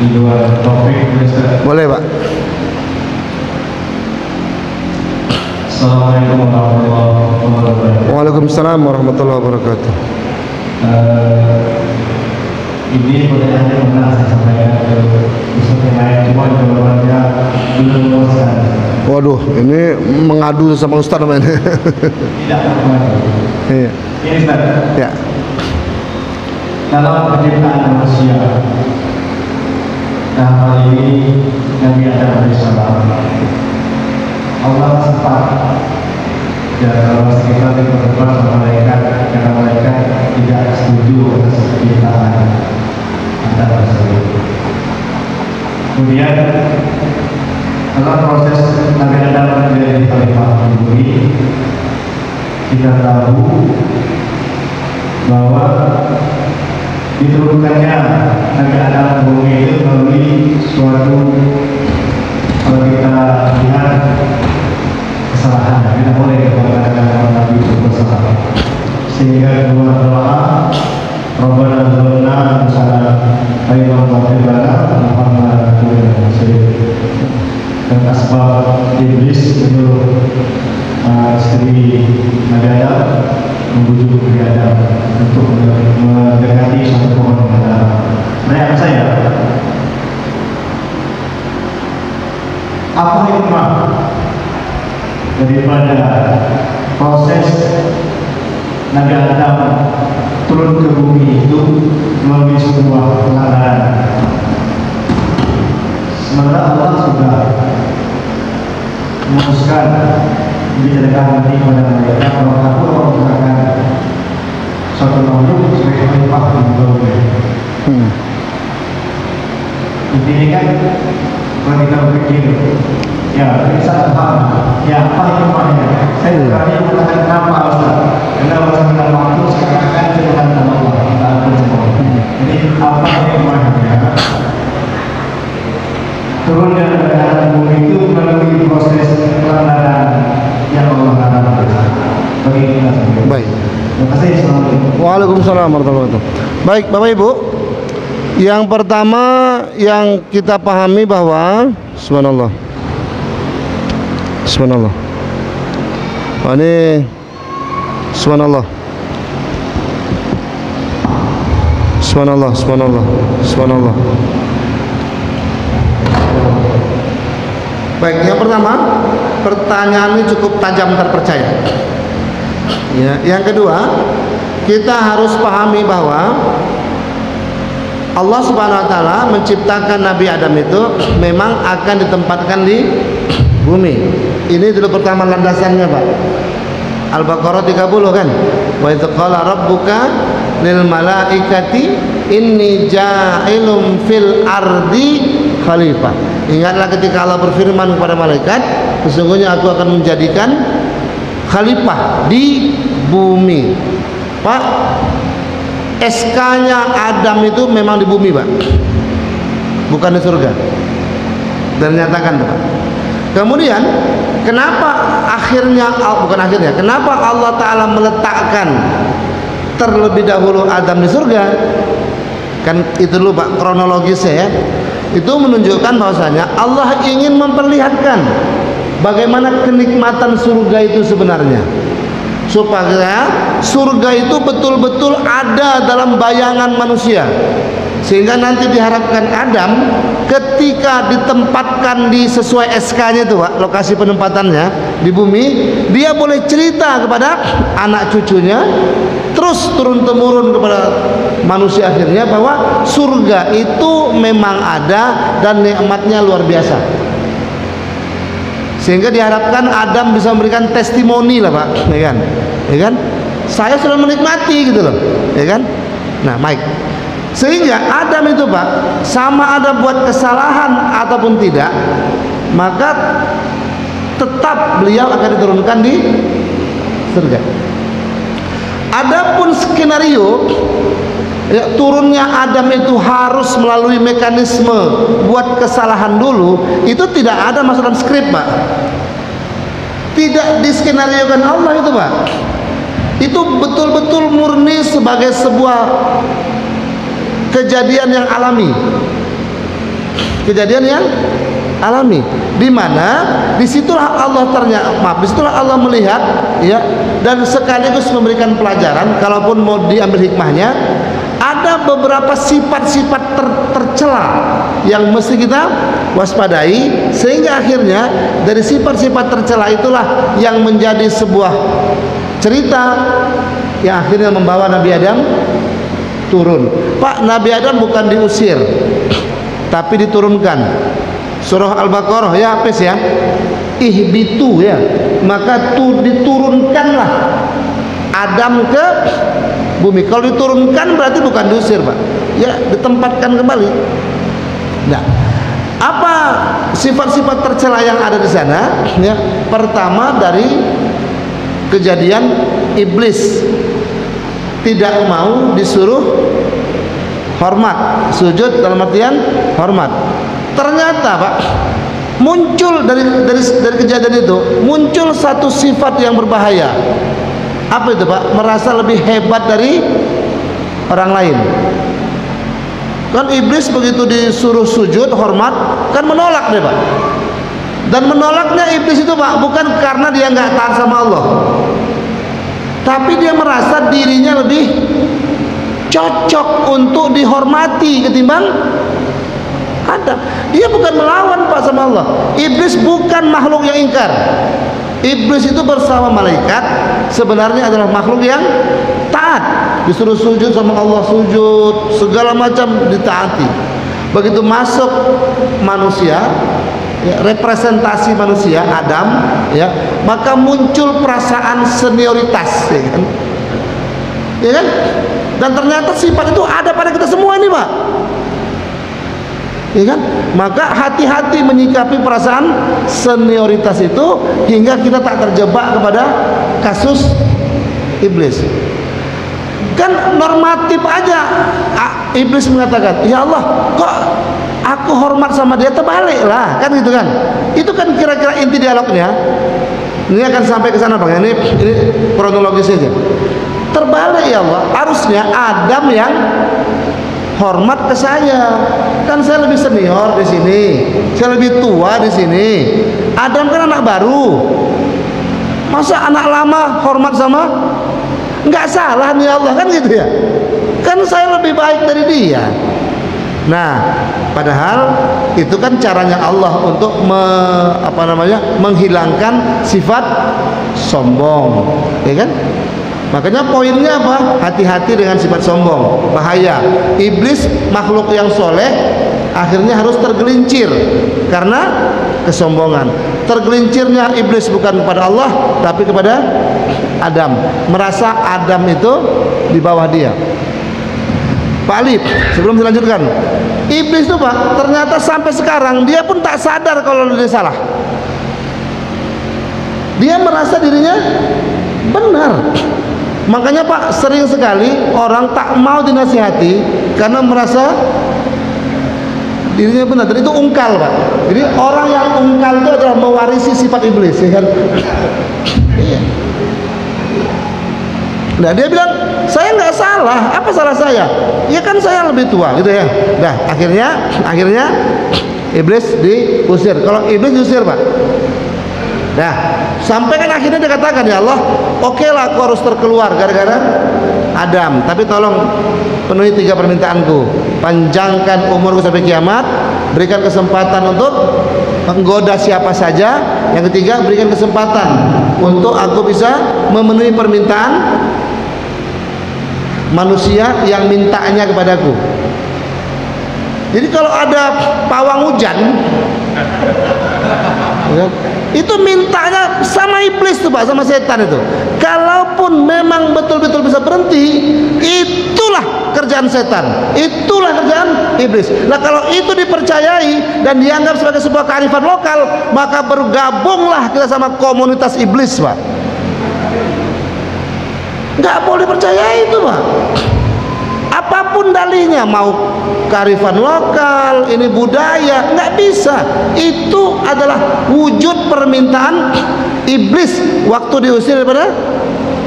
Di luar topik, boleh, Pak. Assalamualaikum warahmatullahi wabarakatuh. Waalaikumsalam warahmatullahi wabarakatuh. Ini pertanyaannya pernah saya sampaikan ke Ustaz yang lain, cuma jawabannya belum memuaskan. Waduh, ini mengadu sama Ustaz namanya. Tidak terpadu. Iya. Ini Ustaz. Ya. Dalam penciptaan manusia, dalam hal ini Nabi Adam alaihissalam, Allah sempat dan kalau kita diperdebat sama malaikat, karena malaikat tidak setuju atas penciptaan Adam tersebut. Kemudian dalam proses Nabi Adam menjadi khalifah di bumi, kita tahu bahwa diturunkannya Nabi Adam ke bumi itu melalui suatu, kalau kita lihat, kesalahan. Kita boleh mengatakan Nabi itu bersalah, sehingga dua doa Rabbana zalamna anfusana wa in lam taghfir lana wa tarhamna dan asbab iblis menyuruh istri Nabi Adam membujuk Nabi Adam untuk mendekati satu pohon antara. Pertanyaan saya, apa hikmah daripada proses Nabi Adam turun ke bumi itu melalui sebuah pelanggaran? Sementara Allah sudah memutuskan dibicarakan nanti pada mereka kalau aku menciptakan suatu makhluk sebagai khalifah di bumi. Intinya kan kalau kita berpikir, ya bisa paham, ya apa hikmahnya? Saya tadi mengatakan kenapa Ustaz? Karena masalah waktu sekarang kan Tuhan Allah, kita akan semua. Jadi apa hikmahnya? Turunnya dari bumi itu melalui proses pelanggaran yang Allah harapkan bagi kita semua. Baik. Terima kasih. Assalamualaikum. Waalaikumsalam warahmatullahi wabarakatuh. Baik, Bapak Ibu. Yang pertama yang kita pahami bahwa subhanallah. Subhanallah. Ini subhanallah. Subhanallah, subhanallah, subhanallah. Baik, yang pertama, pertanyaan ini cukup tajam terpercaya. Ya, yang kedua, kita harus pahami bahwa Allah Subhanahu wa taala menciptakan Nabi Adam itu memang akan ditempatkan di bumi. Ini dulu pertama landasannya, Pak. Al-Baqarah 30 kan. Wa idz qala rabbuka lil malaikati inni ja'ilum fil ardi khalifah. Ingatlah ketika Allah berfirman kepada malaikat, sesungguhnya aku akan menjadikan khalifah di bumi. Pak, SK-nya Adam itu memang di bumi, Pak, bukan di surga. Dan nyatakan, Pak. Kemudian kenapa kenapa Allah Ta'ala meletakkan terlebih dahulu Adam di surga? Kan itu dulu, Pak, kronologisnya ya. Itu menunjukkan bahwasanya Allah ingin memperlihatkan bagaimana kenikmatan surga itu sebenarnya, supaya surga itu betul-betul ada dalam bayangan manusia, sehingga nanti diharapkan Adam ketika ditempatkan di sesuai SK-nya itu, Pak, lokasi penempatannya di bumi, dia boleh cerita kepada anak cucunya, terus turun-temurun kepada manusia akhirnya bahwa surga itu memang ada dan nikmatnya luar biasa. Sehingga diharapkan Adam bisa memberikan testimoni lah, Pak, ya kan? Ya kan? Saya sudah menikmati gitu loh, ya kan? Nah, Mike. Sehingga Adam itu, Pak, sama ada buat kesalahan ataupun tidak, maka tetap beliau akan diturunkan di surga. Adapun skenario ya, turunnya Adam itu harus melalui mekanisme buat kesalahan dulu, itu tidak ada masuk dalam skrip, Pak. Tidak diskenariokan Allah itu, Pak. Itu betul-betul murni sebagai sebuah kejadian yang alami. Kejadian yang alami, di mana disitulah Allah melihat ya, dan sekaligus memberikan pelajaran. Kalaupun mau diambil hikmahnya, ada beberapa sifat-sifat tercela yang mesti kita waspadai, sehingga akhirnya dari sifat-sifat tercela itulah yang menjadi sebuah cerita yang akhirnya membawa Nabi Adam turun. Pak, Nabi Adam bukan diusir, tapi diturunkan. Surah Al-Baqarah ya, apes ya, ihbitu ya, maka diturunkanlah Adam ke bumi. Kalau diturunkan berarti bukan diusir, Pak, ya ditempatkan kembali. Nah, apa sifat-sifat tercela yang ada di sana? Ya, pertama dari kejadian iblis tidak mau disuruh hormat, sujud dalam artian hormat. Ternyata, Pak, muncul dari kejadian itu muncul satu sifat yang berbahaya. Apa itu, Pak? Merasa lebih hebat dari orang lain. Kan iblis begitu disuruh sujud hormat kan menolak deh, Pak. Dan menolaknya iblis itu, Pak, bukan karena dia nggak taat sama Allah, tapi dia merasa dirinya lebih cocok untuk dihormati ketimbang Adam. Dia bukan melawan, Pak, sama Allah. Iblis bukan makhluk yang ingkar. Iblis itu bersama malaikat sebenarnya adalah makhluk yang taat. Disuruh sujud sama Allah sujud, segala macam ditaati. Begitu masuk manusia, ya, representasi manusia Adam, ya, maka muncul perasaan senioritas, ya kan? Ya kan? Dan ternyata sifat itu ada pada kita semua ini, Pak. Ya kan? Maka hati-hati menyikapi perasaan senioritas itu hingga kita tak terjebak kepada kasus iblis. Kan normatif aja. Iblis mengatakan, "Ya Allah, kok aku hormat sama dia, terbalik lah." Kan gitu kan? Itu kan kira-kira inti dialognya. Ini akan sampai ke sana, Bang. Ini kronologis saja. Terbalik, ya Allah. Harusnya Adam yang hormat ke saya. Kan saya lebih senior di sini, saya lebih tua di sini. Adam kan anak baru. Masa anak lama hormat sama? Nggak salah nih Allah, kan gitu ya. Kan saya lebih baik dari dia. Nah, padahal itu kan caranya Allah untuk menghilangkan sifat sombong, ya kan? Makanya poinnya apa? Hati-hati dengan sifat sombong, bahaya. Iblis makhluk yang soleh akhirnya harus tergelincir karena kesombongan. Tergelincirnya iblis bukan kepada Allah tapi kepada Adam. Merasa Adam itu di bawah dia. Pak Ali, sebelum dilanjutkan, iblis itu Pak, ternyata sampai sekarang dia pun tak sadar kalau dia salah. Dia merasa dirinya benar. Makanya Pak, sering sekali orang tak mau dinasihati karena merasa dirinya benar. Dan itu ungkal Pak. Jadi orang yang ungkal itu adalah mewarisi sifat iblis, ya kan? Iya. Nah dia bilang, saya nggak salah, apa salah saya? Ya kan saya lebih tua, gitu ya. Nah akhirnya iblis diusir. Kalau iblis diusir Pak, nah sampai kan akhirnya dia katakan, ya Allah, oke lah aku harus terkeluar gara-gara Adam, tapi tolong penuhi 3 permintaanku. Panjangkan umurku sampai kiamat, berikan kesempatan untuk menggoda siapa saja. Yang ketiga, berikan kesempatan untuk aku bisa memenuhi permintaan manusia yang mintanya kepadaku. Jadi kalau ada pawang hujan, itu mintanya sama iblis tuh Pak, sama setan itu. Kalaupun memang betul-betul bisa berhenti, itulah kerjaan setan, itulah kerjaan iblis. Nah kalau itu dipercayai dan dianggap sebagai sebuah kearifan lokal, maka bergabunglah kita sama komunitas iblis Pak. Nggak boleh percaya itu Pak. Apapun dalihnya, mau kearifan lokal, ini budaya, nggak bisa. Itu adalah wujud permintaan iblis waktu diusir daripada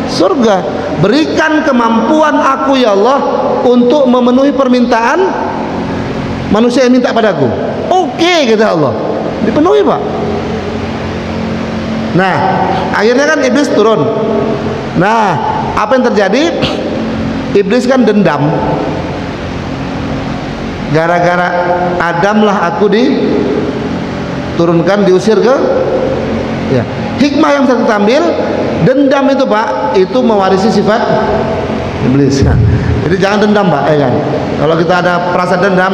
surga. Berikan kemampuan aku ya Allah untuk memenuhi permintaan manusia yang minta padaku. Oke, kata Allah, dipenuhi Pak. Nah akhirnya kan iblis turun. Nah apa yang terjadi? Iblis kan dendam, gara-gara Adam lah aku diturunkan, diusir ke ya. Hikmah yang bisa kita ambil, dendam itu Pak, itu mewarisi sifat iblis. Jadi jangan dendam Pak, ya kan? Kalau kita ada perasaan dendam,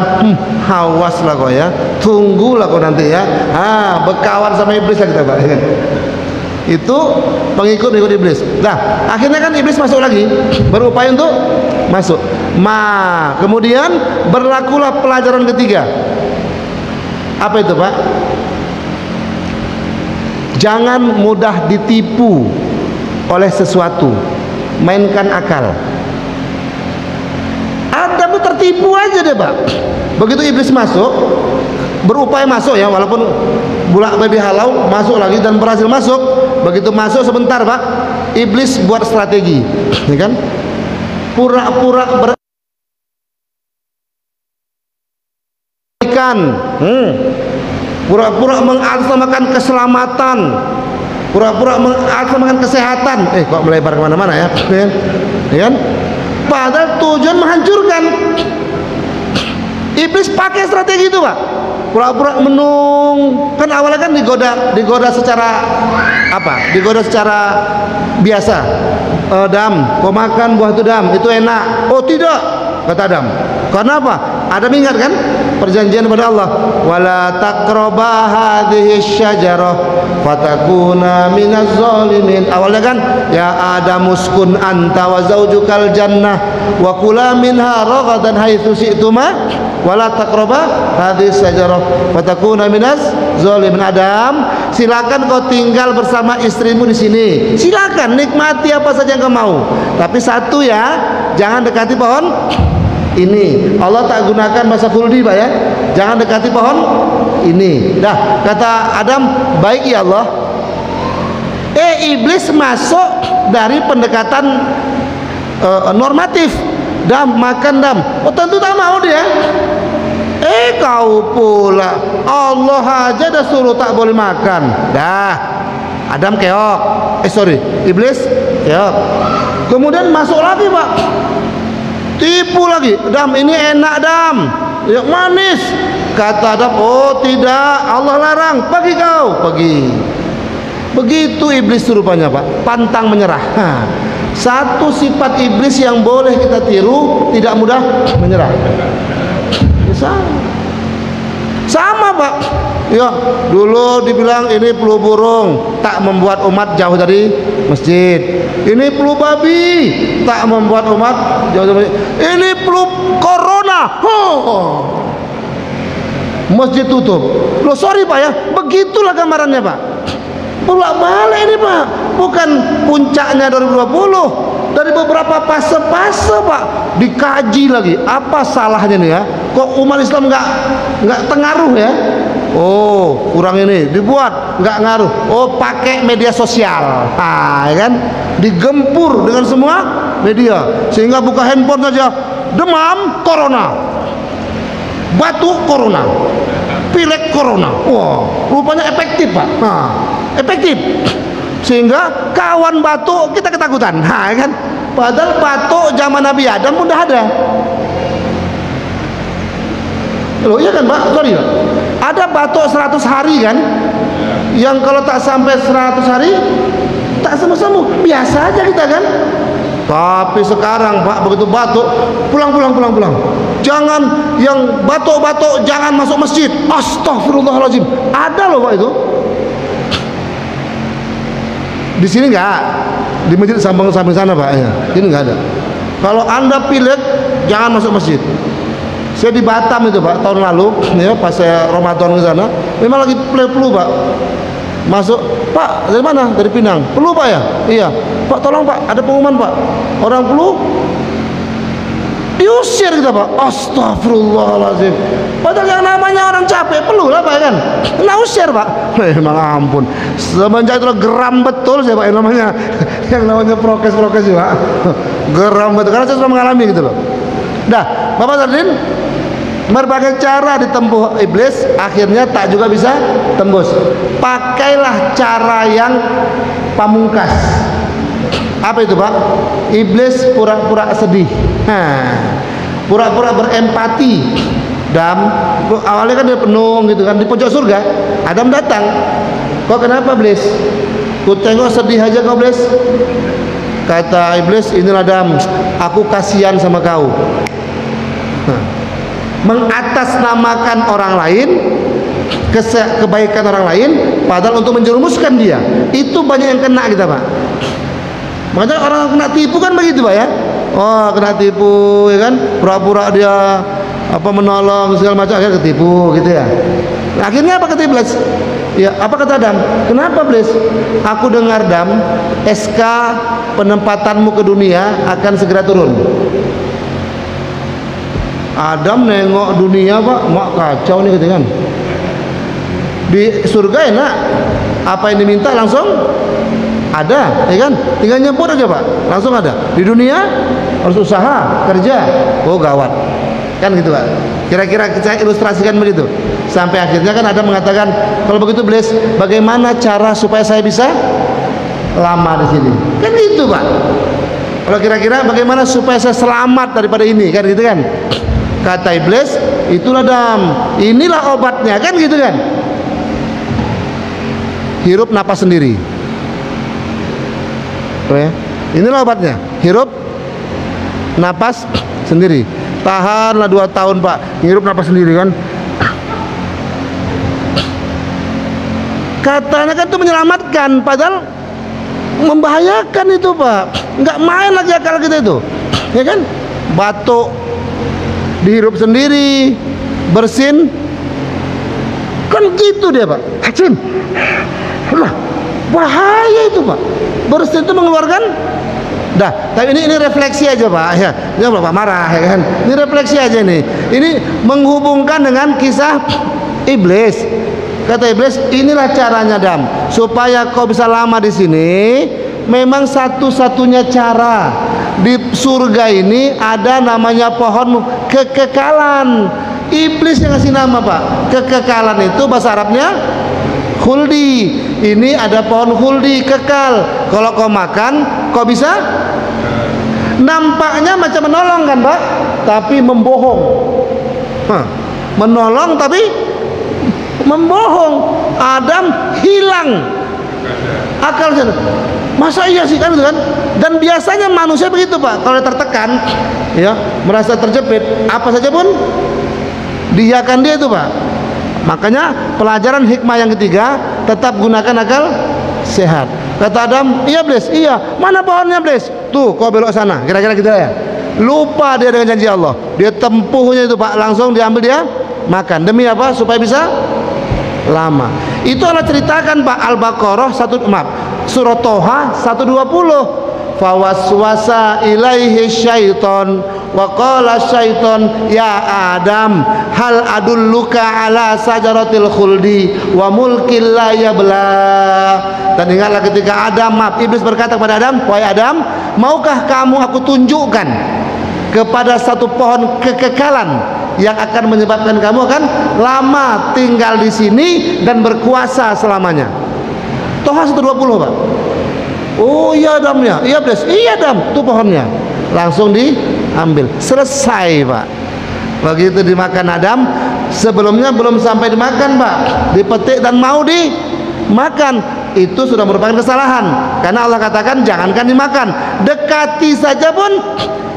awas lah kok ya, tunggulah kok nanti ya, berkawan sama iblis lah kita Pak, ya kan? Itu pengikut iblis. Nah akhirnya kan iblis masuk lagi, berupaya untuk masuk. Kemudian berlakulah pelajaran ketiga. Apa itu Pak? Jangan mudah ditipu oleh sesuatu, mainkan akal. Adam itu tertipu aja deh Pak. Begitu iblis masuk, berupaya masuk ya, walaupun bulak babi halau, masuk lagi dan berhasil masuk. Begitu masuk sebentar Pak, iblis buat strategi, ya kan? Pura-pura pura-pura mengatasnamakan keselamatan, pura-pura mengatasnamakan kesehatan. Kok melebar kemana-mana ya, ya kan? Padahal tujuan menghancurkan. Iblis pakai strategi itu Pak, pura-pura menung. Kan awalnya kan digoda secara apa? Digoda secara biasa. Adam, kau makan buah itu Adam, itu enak. Oh tidak, kata Adam. Karena apa? Adam ingat kan perjanjian kepada Allah, wala taqraba hadhihi syajarah fatakuna minaz zalimin. Awalnya kan ya Adam uskun anta wa zaujukal jannah wa kula minha ragadan haitsu syi'tuma wala taqraba hadhihi syajarah fatakuna minaz zalimin. Adam, silakan kau tinggal bersama istrimu di sini. Silakan nikmati apa saja yang kau mau. Tapi satu ya, jangan dekati pohon ini. Allah tak gunakan bahasa khuldi Pak ya. Jangan dekati pohon ini. Dah, kata Adam, baik ya Allah. Iblis masuk dari pendekatan normatif. Dam, makan Dam. Oh tentu tak mau dia. Kau pula, Allah aja dah suruh tak boleh makan. Dah, Adam keok. Iblis keok. Kemudian masuk lagi Pak, tipu lagi. Dam, ini enak Dam, Ya manis. Kata Adam, oh tidak, Allah larang, pergi kau, pergi. Begitu iblis rupanya Pak, pantang menyerah. Satu sifat iblis yang boleh kita tiru, tidak mudah menyerah. Sama Pak. Ya, dulu dibilang ini flu burung, tak membuat umat jauh dari masjid. Ini flu babi, tak membuat umat jauh dari masjid. Ini flu corona, masjid tutup. Loh sorry Pak ya, begitulah gambarannya Pak. Bolak balik ini Pak, bukan puncaknya 2020. Dari beberapa fase-fase Pak, dikaji lagi apa salahnya nih ya, kok umat Islam nggak tengaruh ya. Oh kurang ini dibuat nggak ngaruh, oh pakai media sosial, ya kan, digempur dengan semua media sehingga buka handphone saja demam corona, batuk corona, pilek corona. Wah rupanya efektif Pak. Efektif sehingga kawan batuk kita ketakutan, kan? Padahal batuk zaman Nabi Adam pun udah ada. Loh iya kan Pak? Sorry Pak. Ada batuk 100 hari kan? Yang kalau tak sampai 100 hari tak sembuh-sembuh, biasa aja kita kan? Tapi sekarang Pak begitu batuk pulang. Jangan yang batuk-batuk jangan masuk masjid. Astagfirullahaladzim. Ada loh Pak itu. Di sini enggak, di masjid samping sana Pak ya. Ini enggak ada. Kalau Anda pilek jangan masuk masjid. Saya di Batam itu Pak tahun lalu ya, pas saya Ramadan ke sana, memang lagi flu Pak. Masuk, Pak dari mana? Dari Pinang. Flu Pak ya? Iya. Pak tolong Pak, ada pengumuman Pak. Orang flu diusir kita Pak. Astagfirullahaladzim. Padahal yang namanya orang capek flu lah Pak kan. Kena usir Pak. Memang ampun. Semenjak itu geram betul saya Pak yang namanya prokes sih Pak. Geram betul karena saya sudah mengalami gitu loh. Dah, Bapak Sardin, berbagai cara ditempuh iblis, akhirnya tak juga bisa tembus. Pakailah cara yang pamungkas. Apa itu Pak? Iblis pura-pura sedih, pura-pura berempati. Adam, awalnya kan dia penuh gitu kan, di pojok surga Adam datang. Kok kenapa iblis? Ku tengok sedih aja kau iblis. Kata iblis, inilah Adam, aku kasihan sama kau. Mengatasnamakan orang lain, kebaikan orang lain, padahal untuk menjerumuskan dia. Itu banyak yang kena kita Pak. Makanya orang kena tipu kan begitu Pak ya. Oh kena tipu ya kan, pura-pura dia menolong segala macam, akhirnya ketipu gitu ya. Akhirnya apa kata iblis? Ya apa kata Adam? Kenapa iblis? Aku dengar Adam, SK penempatanmu ke dunia akan segera turun. Adam nengok dunia Pak, mak kacau nih gitu kan. Di surga enak, apa yang diminta langsung ada, ya kan? Tinggal nyebut aja Pak, langsung ada. Di dunia harus usaha, kerja. Oh gawat, kan gitu Pak. Kira-kira saya ilustrasikan begitu. Sampai akhirnya kan Adam mengatakan, kalau begitu iblis, bagaimana cara supaya saya bisa lama di sini? Kan gitu Pak. Kalau kira-kira bagaimana supaya saya selamat daripada ini, kan gitu kan? Kata iblis, itulah Adam, inilah obatnya, kan gitu kan? Hirup napas sendiri. Inilah obatnya, hirup napas sendiri. Tahanlah 2 tahun Pak, hirup napas sendiri kan. Katanya kan itu menyelamatkan, padahal membahayakan itu Pak. Nggak main lagi akal kita itu, ya kan? Batuk dihirup sendiri, bersin kan gitu dia Pak. Hacim, lah bahaya itu Pak. Bersin itu mengeluarkan. Dah, tapi ini refleksi aja Pak. Ya, jangan Bapak marah ya kan. Ini refleksi aja nih. Ini menghubungkan dengan kisah iblis. Kata iblis, inilah caranya Adam, supaya kau bisa lama di sini. Memang satu-satunya cara di surga ini ada namanya pohon kekekalan. Iblis yang ngasih nama Pak. Kekekalan itu bahasa Arabnya khuldi. Ini ada pohon khuldi, kekal. Kalau kau makan, kau bisa. Nampaknya macam menolong kan Pak, tapi membohong. Menolong tapi membohong. Adam hilang akal. Masa iya sih kan, gitu kan? Dan biasanya manusia begitu Pak, kalau tertekan, ya, merasa terjepit, apa saja pun diiyakan dia itu Pak. Makanya pelajaran hikmah yang ketiga, tetap gunakan akal sehat. Kata Adam, iya Blis, iya. Mana pohonnya Blis? Tuh, kau belok sana. Kira-kira gitu ya. Lupa dia dengan janji Allah. Dia tempuhnya itu Pak, langsung diambil dia makan. Demi apa? Supaya bisa lama. Itu Allah ceritakan Pak, Al-Baqarah Surah Toha 120. Fawaswasa ilaihi syaiton wa qala syaiton ya Adam hal adulluka ala sajaratil khuldi wa mulkil la yabla. Dan ingatlah ketika Iblis berkata kepada Adam, wahai Adam, maukah kamu aku tunjukkan kepada satu pohon kekekalan yang akan menyebabkan kamu akan lama tinggal di sini dan berkuasa selamanya. Toha 120 Pak. Oh iya Adam ya, iya Blis, iya Adam, itu pohonnya. Langsung diambil, selesai Pak. Begitu dimakan Adam, sebelumnya belum sampai dimakan Pak, dipetik dan mau dimakan, itu sudah merupakan kesalahan. Karena Allah katakan jangankan dimakan, dekati saja pun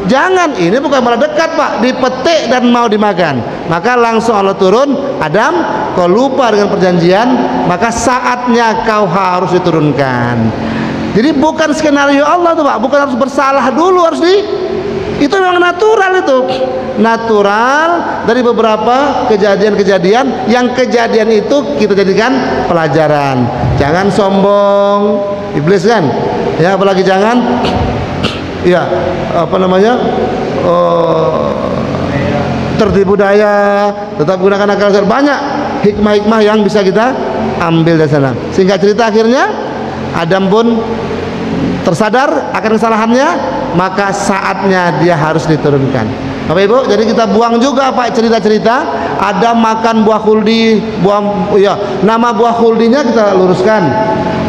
jangan. Ini bukan malah dekat Pak, dipetik dan mau dimakan. Maka langsung Allah turun, Adam, kau lupa dengan perjanjian, maka saatnya kau harus diturunkan. Jadi bukan skenario Allah tuh Pak, bukan harus bersalah dulu, itu memang natural, itu natural dari beberapa kejadian-kejadian yang kejadian itu kita jadikan pelajaran. Jangan sombong, iblis kan, ya, apalagi jangan, ya, apa namanya, tertipu daya. Tetap gunakan akal sehat. Banyak hikmah-hikmah yang bisa kita ambil dari sana. Singkat cerita, akhirnya Adam pun tersadar akan kesalahannya, maka saatnya dia harus diturunkan. Bapak Ibu, jadi kita buang juga Pak cerita-cerita Adam makan buah khuldi, nama buah khuldinya kita luruskan.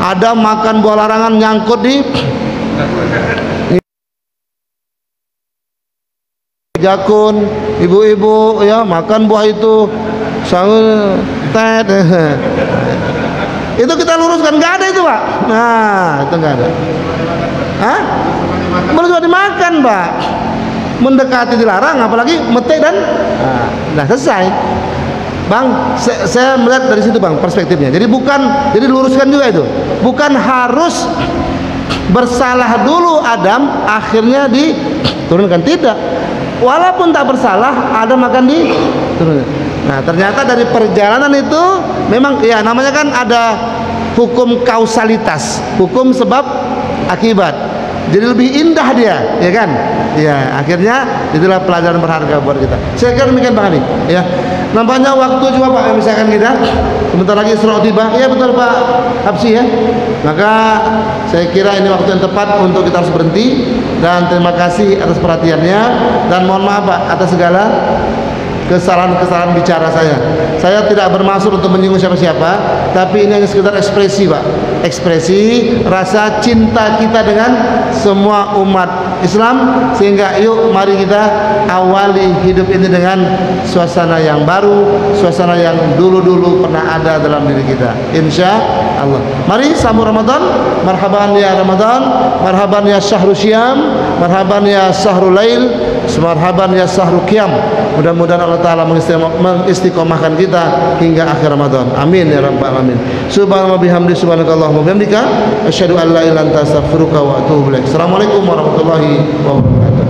Adam makan buah larangan, nyangkut di jakun. Ibu-ibu ya makan buah itu sangat tet. Itu kita luruskan, nggak ada itu Pak. Nah, itu nggak ada. Hah? Belum juga dimakan Pak. Mendekati dilarang, apalagi metik dan nah selesai. Bang, saya melihat dari situ Bang perspektifnya. Jadi jadi luruskan juga itu. Bukan harus bersalah dulu Adam akhirnya diturunkan, tidak. Walaupun tak bersalah Adam akan diturunkan. Nah, ternyata dari perjalanan itu memang ya namanya kan ada hukum kausalitas, hukum sebab akibat. Jadi lebih indah dia, ya kan? Ya, akhirnya itulah pelajaran berharga buat kita. Saya kira demikian Bang Ali, ya. Nampaknya waktu juga Pak yang misalkan kita sebentar lagi surah tiba. Iya betul Pak Hapsi ya. Maka saya kira ini waktu yang tepat untuk kita harus berhenti, dan terima kasih atas perhatiannya, dan mohon maaf Pak atas segala kesalahan-kesalahan bicara saya. Saya tidak bermaksud untuk menyinggung siapa-siapa, tapi ini hanya sekedar ekspresi Pak, ekspresi rasa cinta kita dengan semua umat Islam. Sehingga yuk mari kita awali hidup ini dengan suasana yang baru, suasana yang dulu-dulu pernah ada dalam diri kita, insya Allah. Mari sambut Ramadan. Marhaban ya Ramadan, marhaban ya syahrul syam, marhaban ya syahrul lail, marhaban ya syahrul qiyam. Mudah-mudahan Allah Ta'ala mengistiqomahkan kita hingga akhir Ramadan. Amin ya rabbal alamin. Subhanallah bihamdi, subhanakallahumma bihamdika, asyhadu an la ilaha illa anta, astaghfiruka wa atubu ilaik. Assalamualaikum warahmatullahi wabarakatuh.